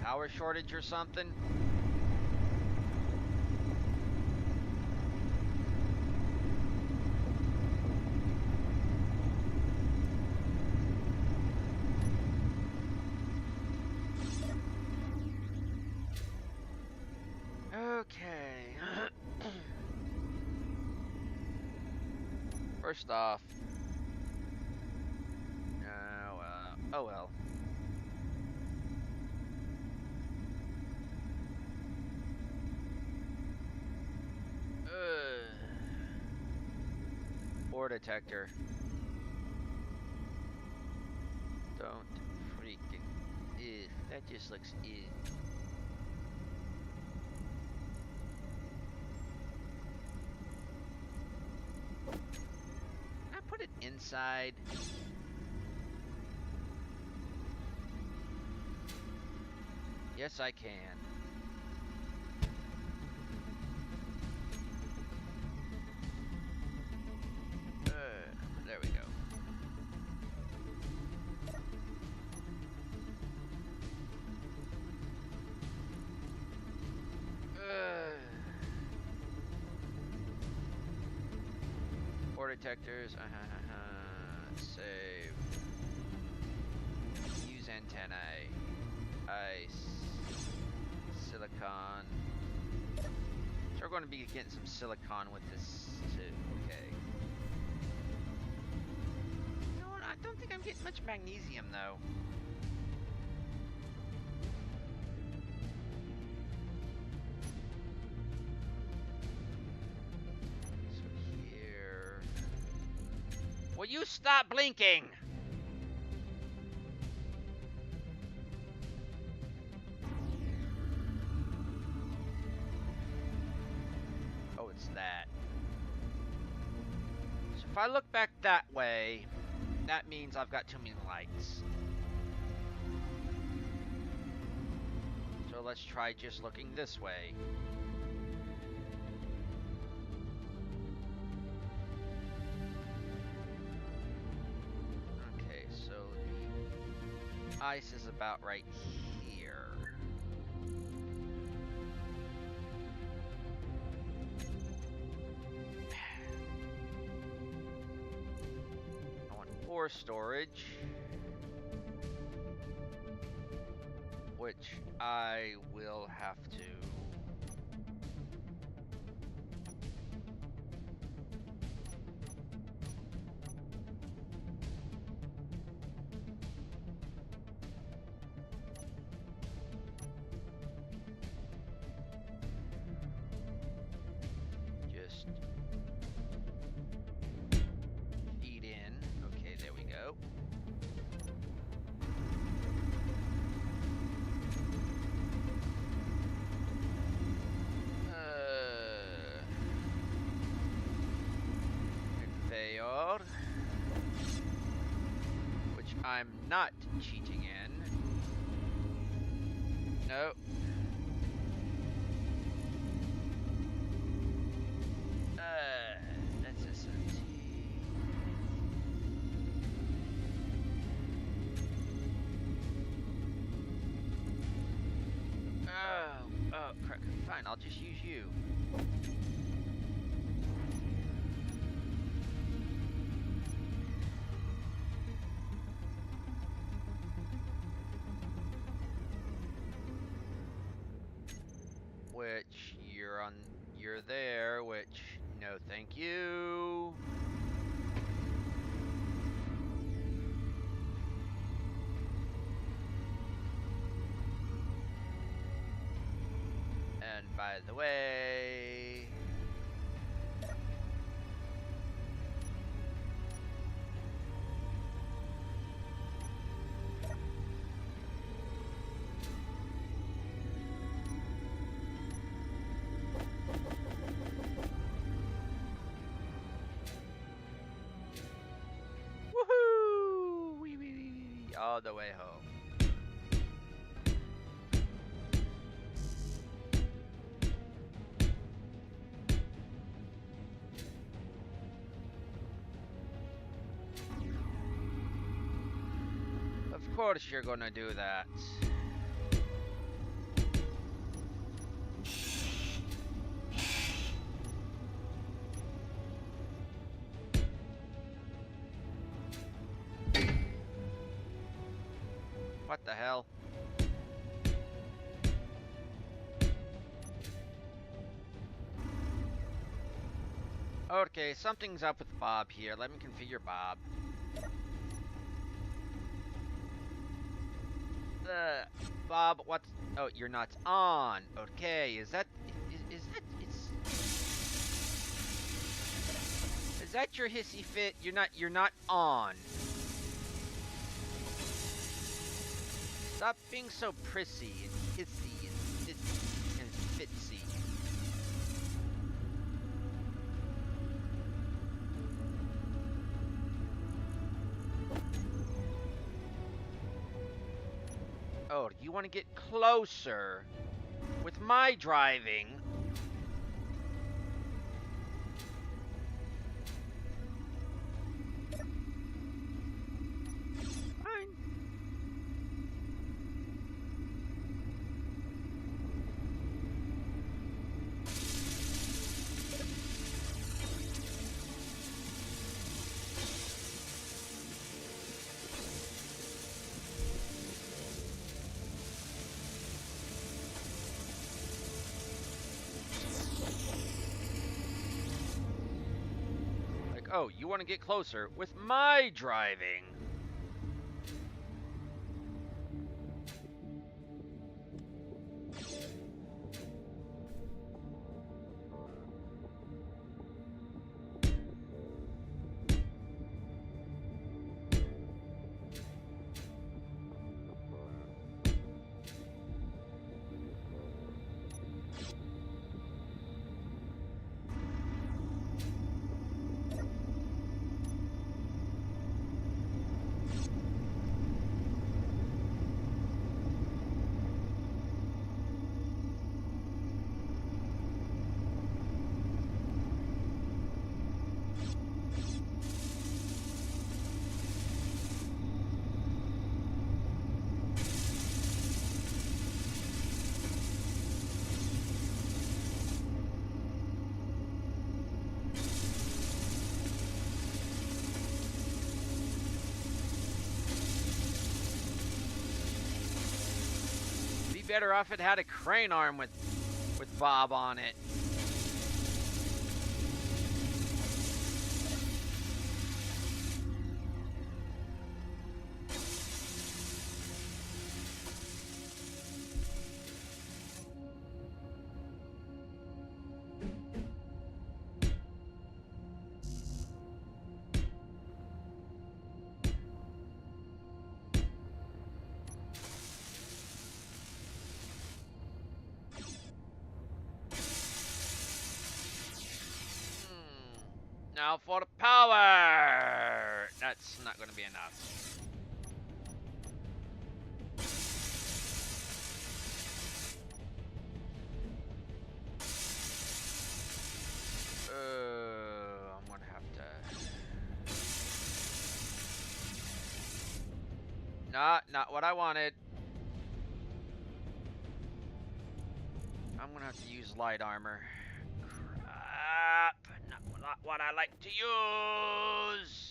Power shortage or something? Okay. First off, oh well. Ore detector. Don't freaking. Ew, that just looks ew. Can I put it inside? Yes, I can. There we go. Ore detectors. Save. Use antennae. Ice. Silicon. So we're going to be getting some silicon with this too. Okay. You know what? I don't think I'm getting much magnesium though. So here. Will you stop blinking? Oh, it's that. So if I look back that way, that means I've got too many lights. So let's try just looking this way. Okay, so the ice is about right here. I want ore storage, which I will have to. Just feed in. Okay, there we go. Conveyor, which I'm not cheating in. No. That's SMT. Oh, crap. Fine, I'll just use you. Which you're there, which no thank you. And by the way, the way home. Of course you're gonna do that. What the hell? Okay, something's up with Bob here. Let me configure Bob. Bob, what's... Oh, you're not on. Okay, is that... Is that... Is that your hissy fit? You're not on. Stop being so prissy and hissy and fitsy. Oh, you want to get closer with my driving? Fine. Oh, you want to get closer with my driving? Better off it had a crane arm with Bob on it. Now for the power! That's not going to be enough. I'm going to have to... Not what I wanted. I'm going to have to use light armor. Crap! Not what I like to use.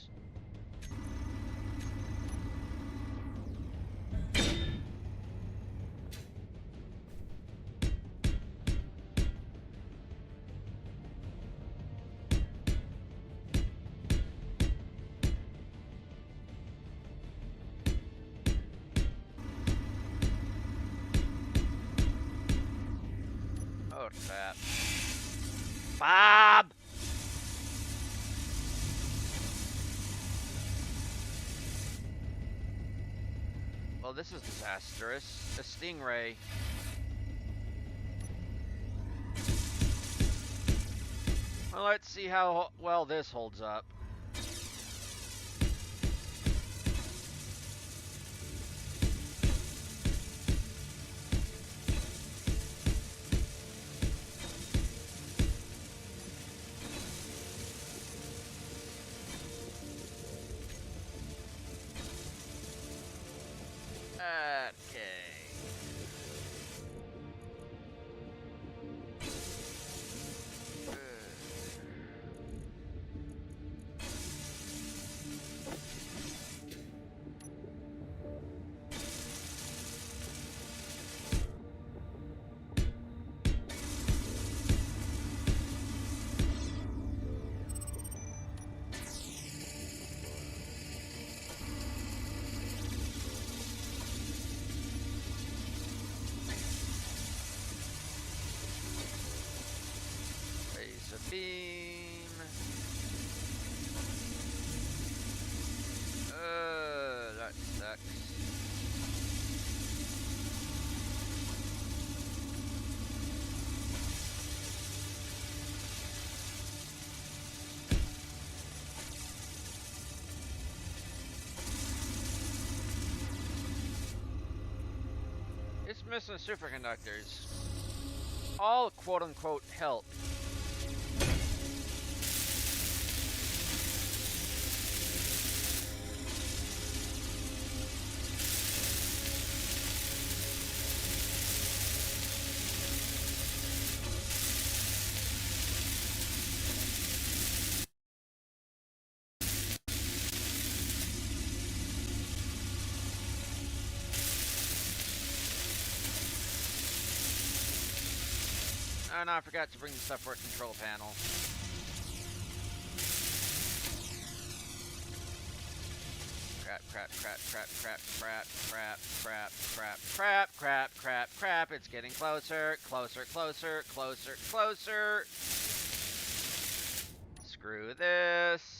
Oh crap. Bob! Well, this is disastrous. A stingray. Well, let's see how well this holds up. It's missing superconductors. All quote-unquote help. Oh no, I forgot to bring the stuff for a control panel. Crap. It's getting closer. Closer. Screw this.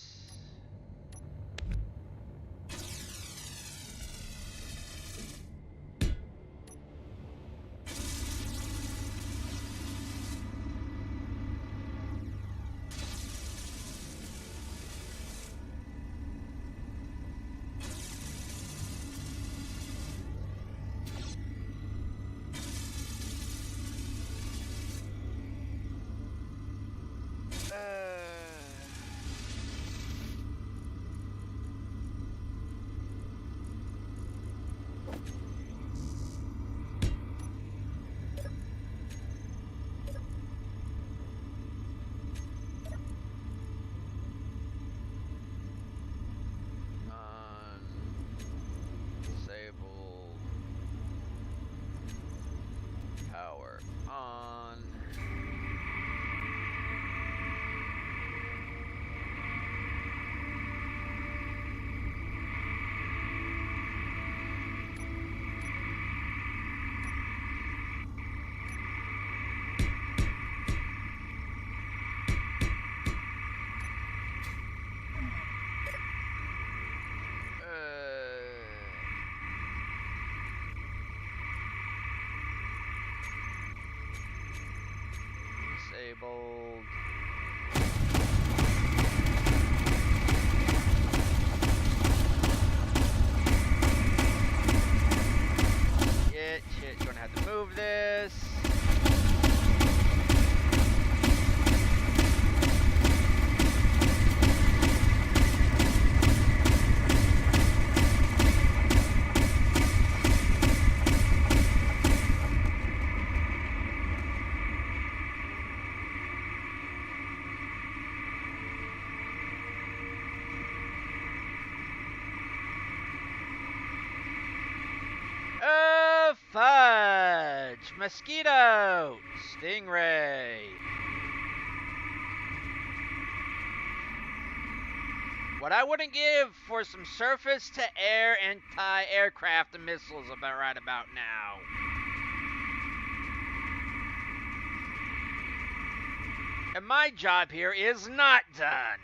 Disable power on. Disabled. Shit, gonna have to move this. Oh, fudge! Mosquito! Stingray! What I wouldn't give for some surface-to-air anti-aircraft missiles about right about now. And my job here is not done.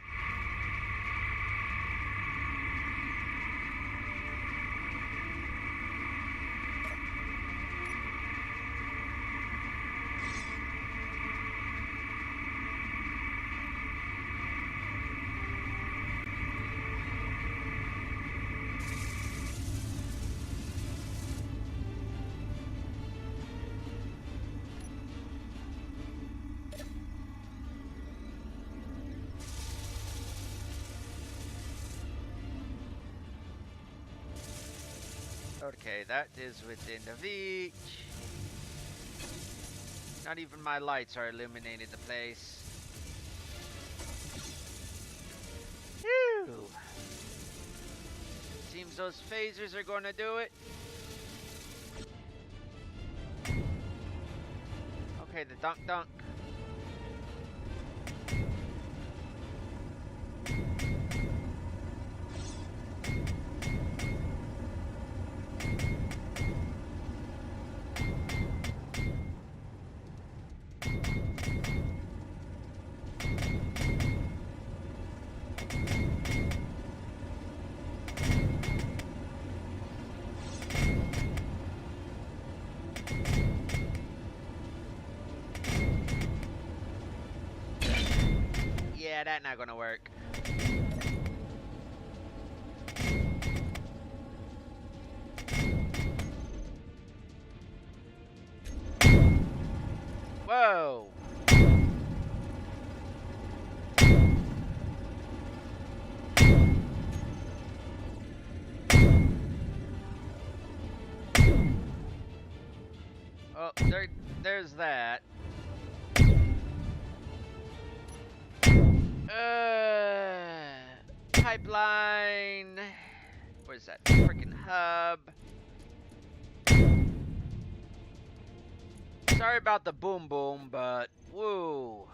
Okay, that is within the reach. Not even my lights are illuminating the place. Phew. Seems those phasers are going to do it. Okay, the dunk. Yeah, that's not gonna work. Oh, there's that. Pipeline. Where's that freaking hub? Sorry about the boom boom, but woo.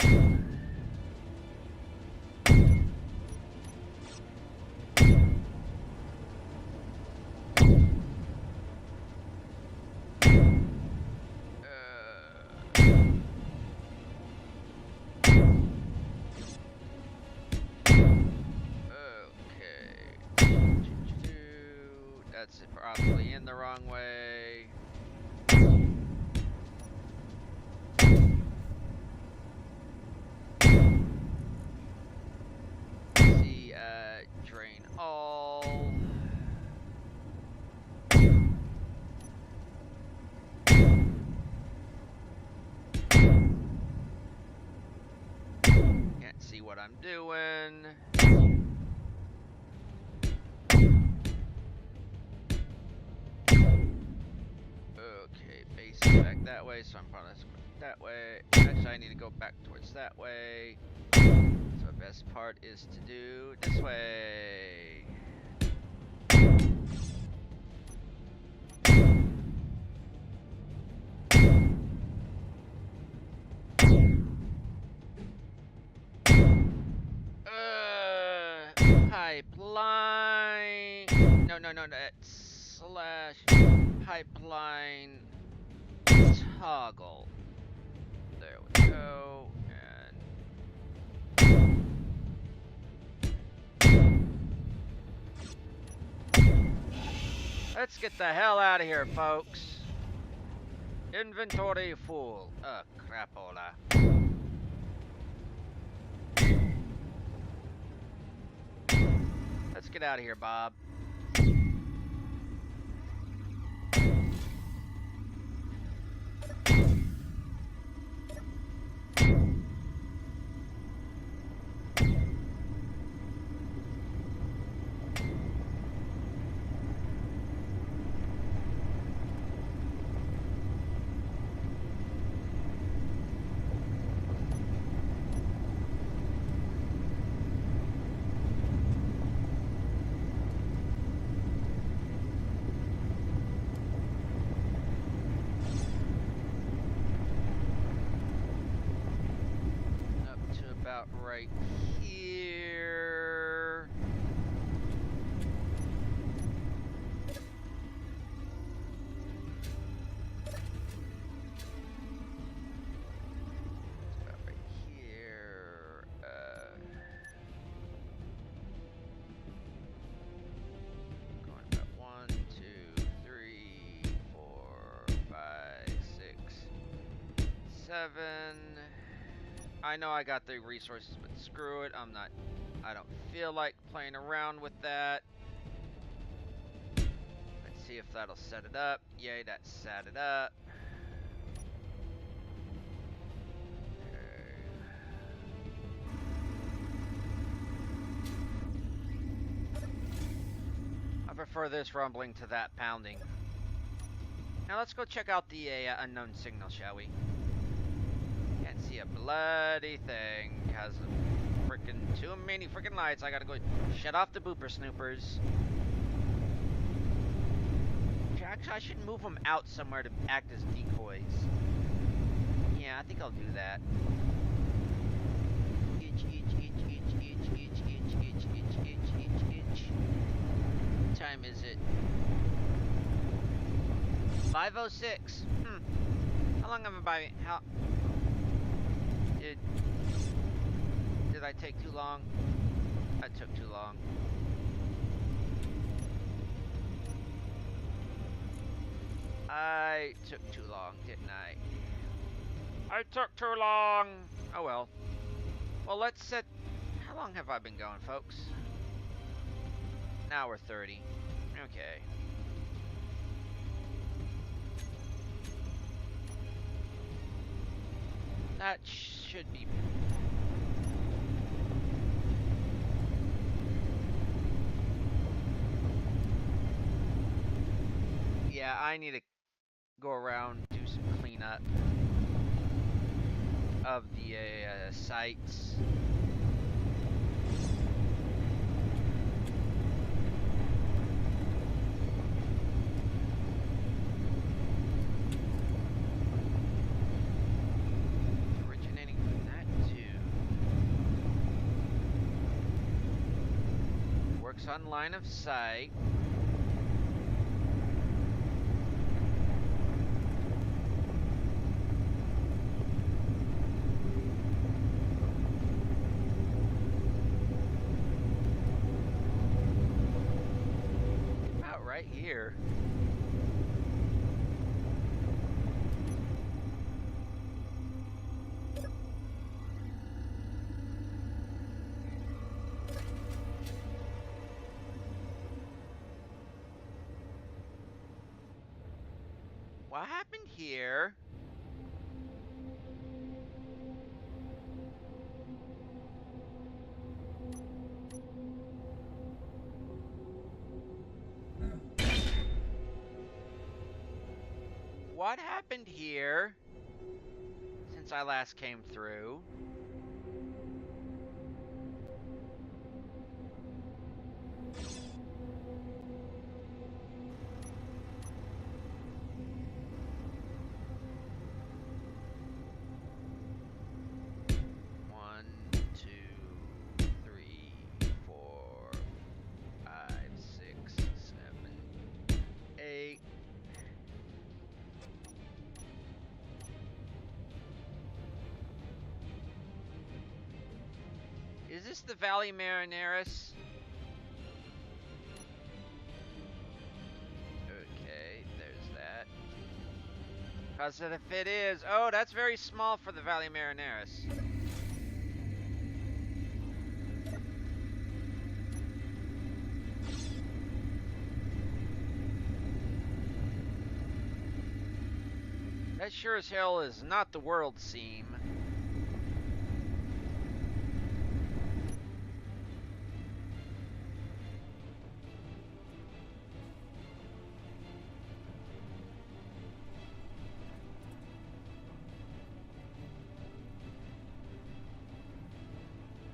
That's probably in the wrong way. See, drain all. Can't see what I'm doing. Okay, base is back that way, so I'm probably that way. Actually, I need to go back towards that way. So the best part is to do this way. Pipeline. No, that's slash pipeline toggle. There we go. Let's get the hell out of here, folks. Inventory full. Oh, crapola. Let's get out of here, Bob. About right here. About right here. Going about 1, 2, 3, 4, 5, 6, 7. I know I got the resources, but screw it. I don't feel like playing around with that. Let's see if that'll set it up. Yay, that set it up. I prefer this rumbling to that pounding. Now let's go check out the unknown signal, shall we? Can't see a bloody thing. Has too many freaking lights. I gotta go shut off the booper snoopers. Actually, I should move them out somewhere to act as decoys. Yeah, I think I'll do that. What time is it? 5:06. How long have I been? How? Did I take too long? I took too long. I took too long, didn't I? I took too long! Oh well. Well, let's set... How long have I been going, folks? Now we're 30. Okay. That should be... Yeah, I need to go around, do some cleaning. cleanup of the sites. Originating from that too. Works on line of sight. Right here. What happened here? What happened here since I last came through? One, two, three, 4, 5, 6, 7, 8. Is this the Valley Marineris? Okay, there's that. Because if it is... Oh, that's very small for the Valley Marineris. That sure as hell is not the world seam.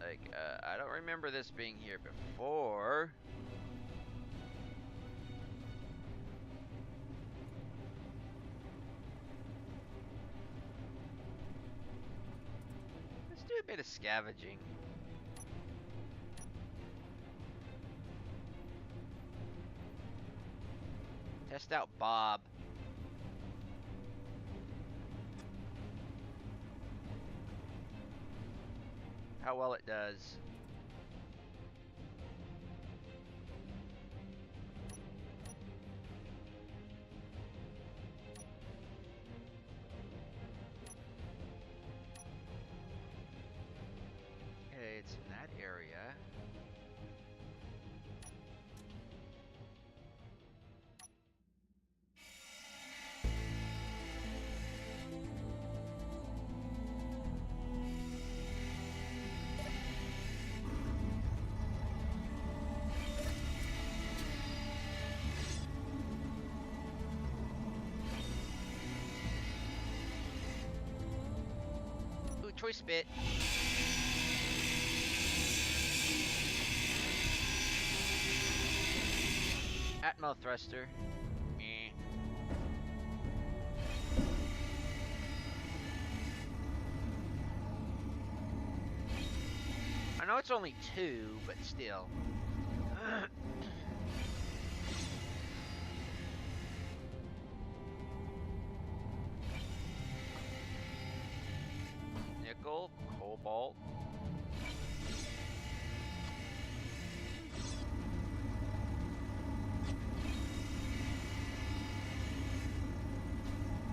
Like, I don't remember this being here before. Let's do a bit of scavenging. Test out Bob. How well it does. Okay, it's in that area. Ooh, choice bit. Atmo thruster. Meh. I know it's only 2, but still. Nickel, cobalt.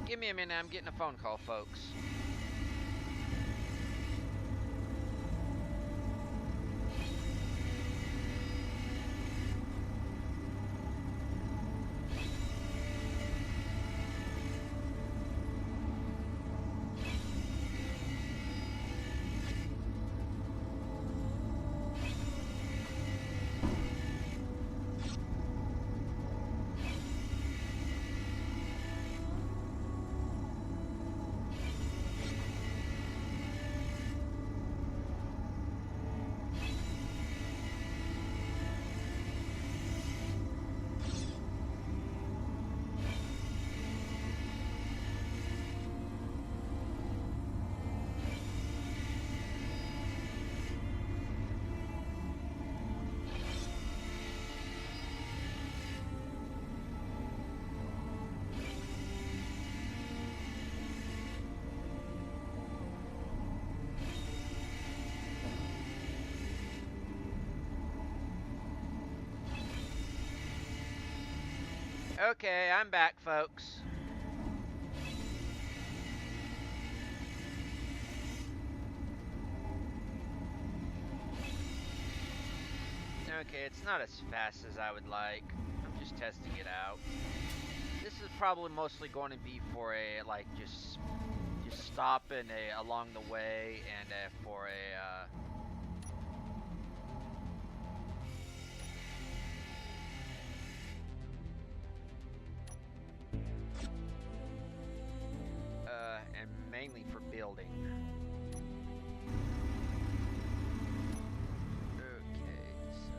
Give me a minute, I'm getting a phone call, folks. Okay, I'm back, folks. Okay, it's not as fast as I would like. I'm just testing it out. This is probably mostly going to be for a, like, just stopping along the way and for a, and mainly for building. Okay, so...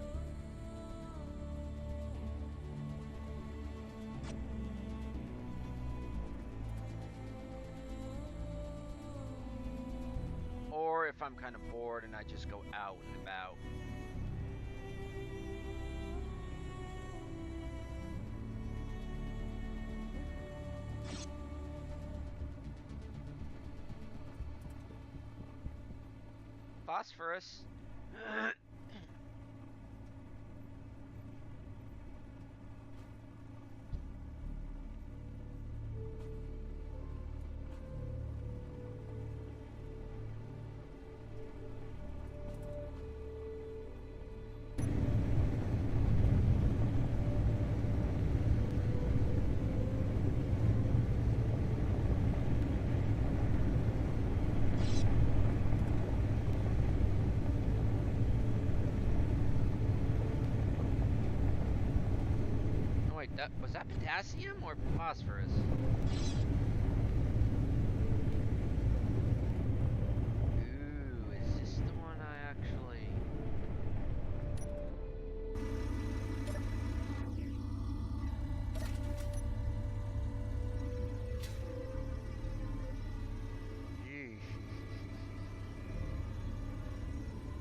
Or if I'm kind of bored and I just go out and about. Phosphorus. Wait, was that potassium or phosphorus? Ooh, is this the one I actually...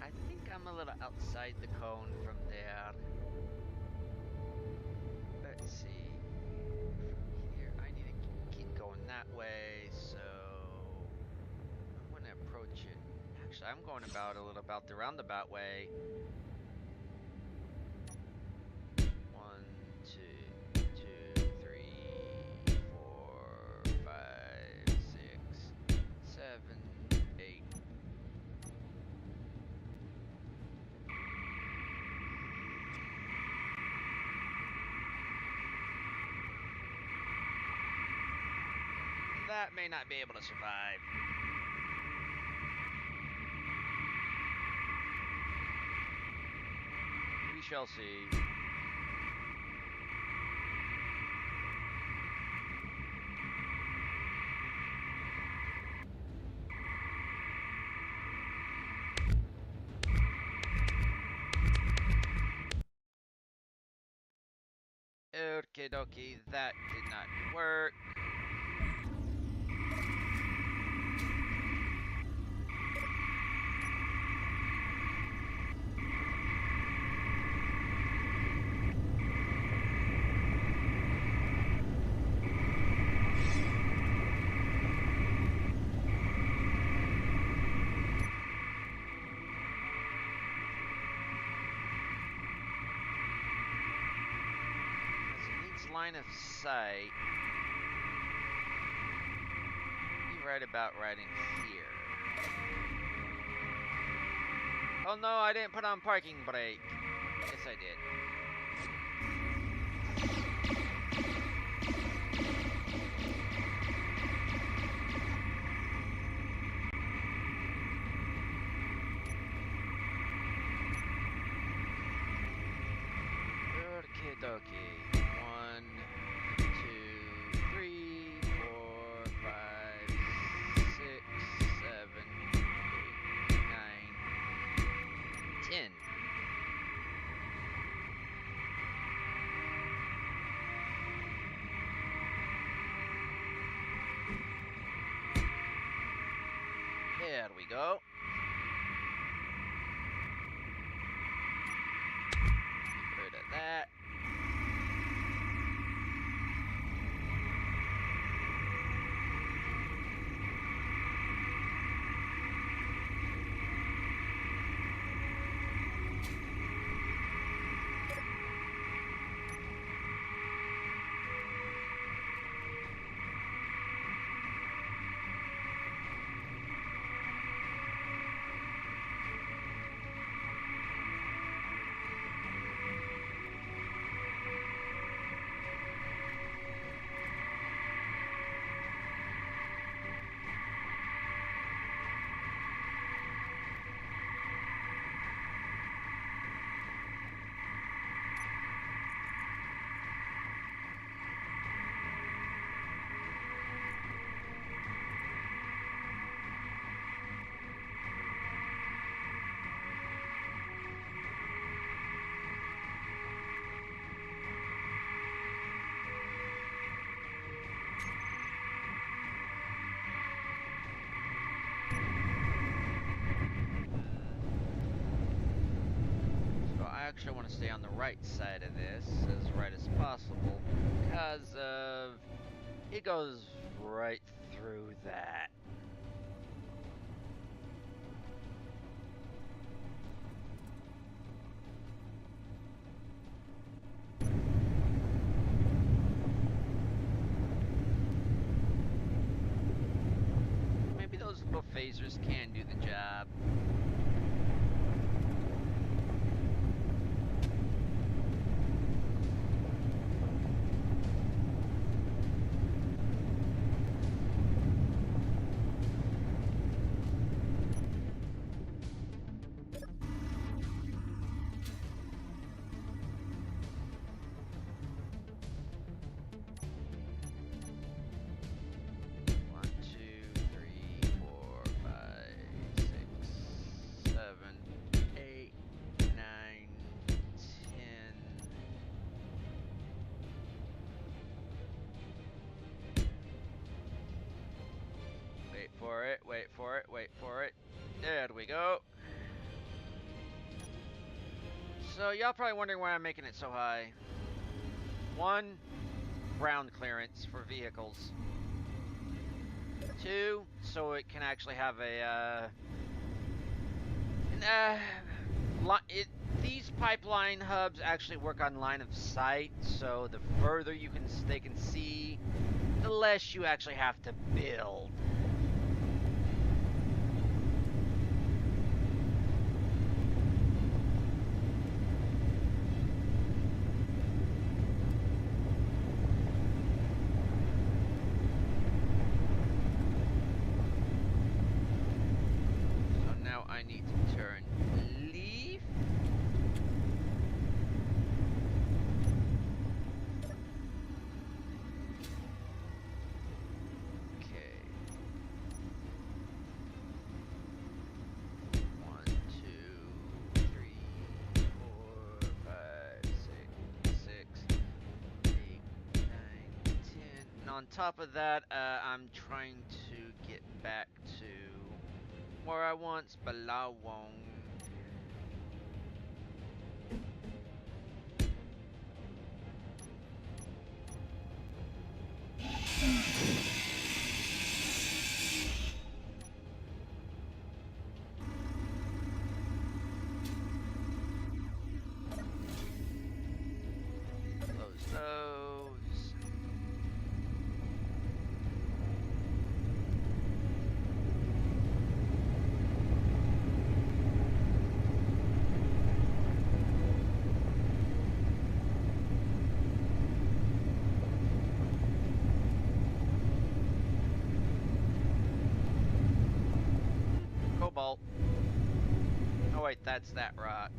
I think I'm a little outside the cone from there. Let's see. From here, I need to keep going that way, so I'm gonna approach it. Actually, I'm going about a little about the roundabout way. 1, 2, 2, 3, 4, 5, 6, 7, 8. That may not be able to survive. We shall see. Okie dokie, that did not work. Line of sight. Be right about right in here. Oh no, I didn't put on parking brake. Yes, I did. Okie dokie. 1, 2, 3, 4, 5, 6, 7, 8, 9, 10. There we go. Get rid of that. want to stay on the right side of this, as right as possible, because of it goes right through that. Maybe those little phasers can do the job. Wait for it. There we go. So y'all probably wondering why I'm making it so high. One, ground clearance for vehicles. Two, so it can actually have a these pipeline hubs actually work on line of sight, so the further they can see, the less you actually have to build. I need to turn leaf. Okay. 1, 2, 3, 4, 5, 6, 8, 9, 10. And on top of that, I'm trying to get back to where I once belonged. Close those. Cobalt. Oh wait, that's that rock.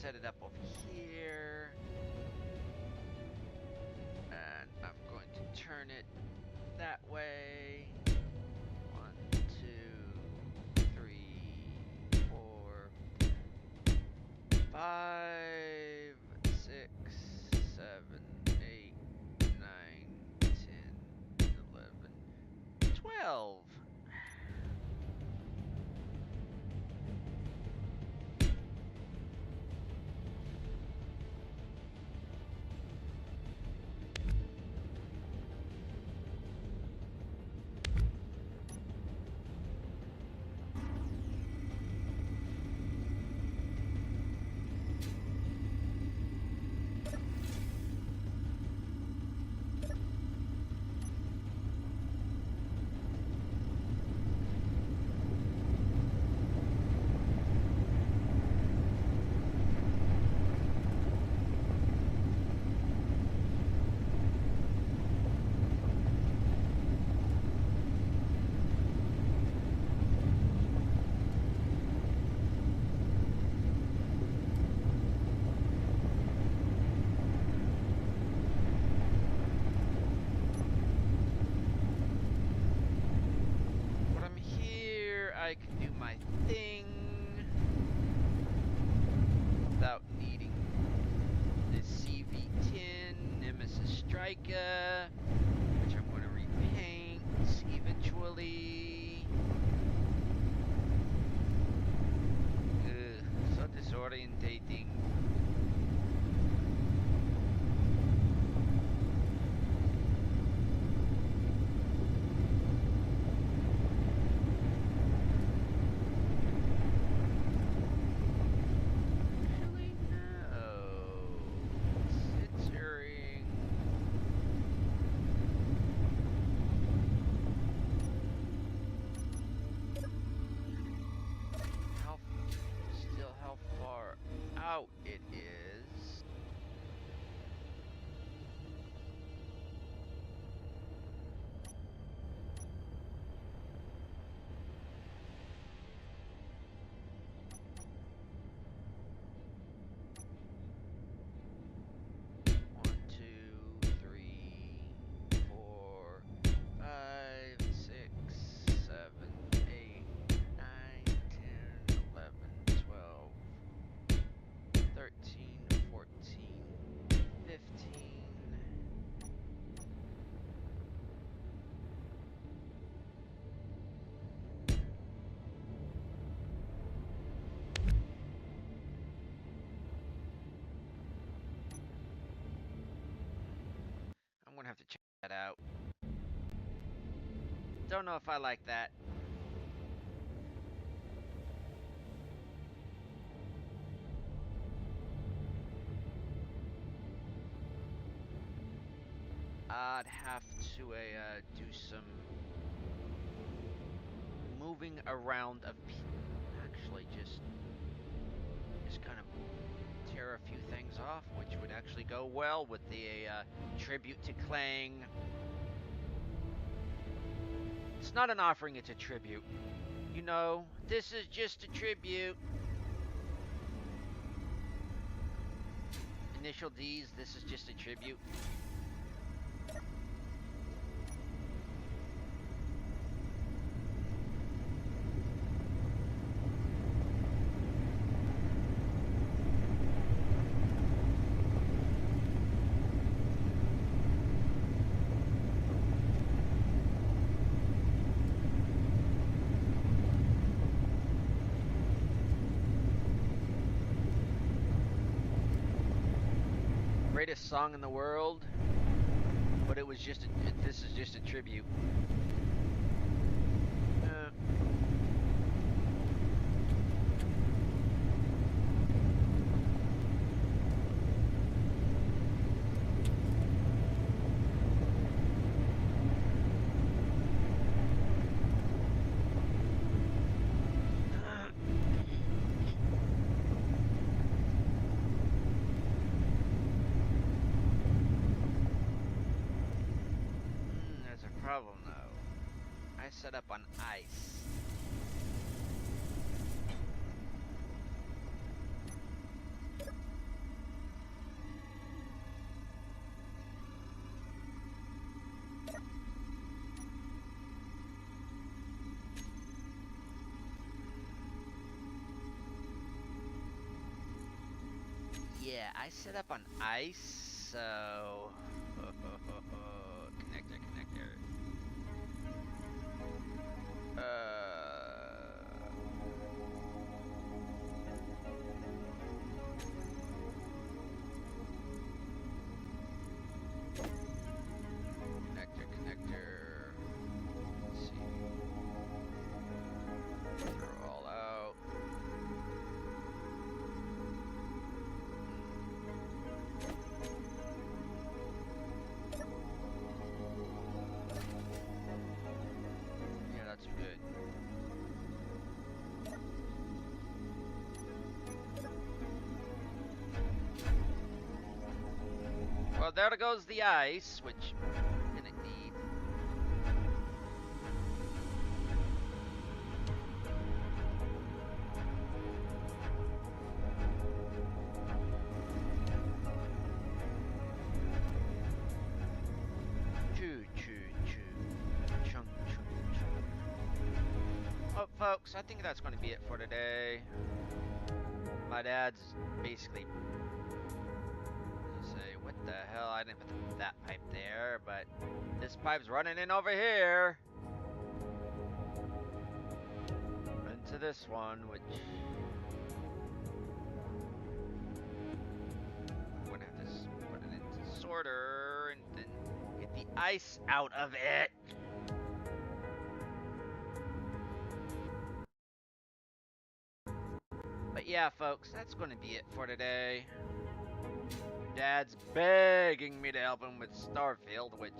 Set it up over here, and I'm going to turn it that way. 1, 2, 3, 4, 5, 6, 7, 8, 9, 10, 11, 12. my thing without needing this CV10 Nemesis Striker, which I'm going to repaint eventually. Ugh, so disorientating. It is. One, two, three, 4, 5, 6, 7, 8, 9, 10, 11, 12, 13, 14, 15. I'm gonna have to check that out. Don't know if I like that. I'd have to do some moving around of actually just kind of tear a few things off, which would actually go well with the tribute to Clang. It's not an offering, it's a tribute. You know, this is just a tribute. Initial D's, this is just a tribute. Greatest song in the world, but it was just this is just a tribute. Problem though, I set up on ice. Yeah, I set up on ice, so connector. Connector. Let's see. Throw all out. Yeah, that's good. Well, there goes the ice, which I didn't need. Choo. Chunk. Oh, folks, I think that's going to be it for today. My dad's basically say, what the hell? I didn't put that pipe there, but this pipe's running in over here. Into this one, which I'm gonna have to put it into sorter and then get the ice out of it. But yeah, folks, that's gonna be it for today. Dad's begging me to help him with Starfield, which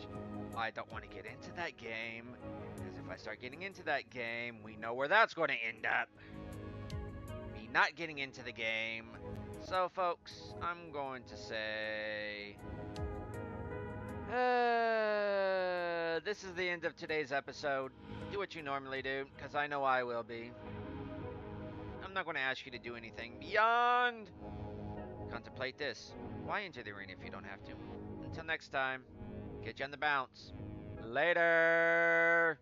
I don't want to get into that game, because if I start getting into that game, we know where that's going to end up. Me not getting into the game. So, folks, I'm going to say... this is the end of today's episode. Do what you normally do, because I know I will be. I'm not going to ask you to do anything beyond contemplate this. Why enter the arena if you don't have to? Until next time, catch you on the bounce. Later!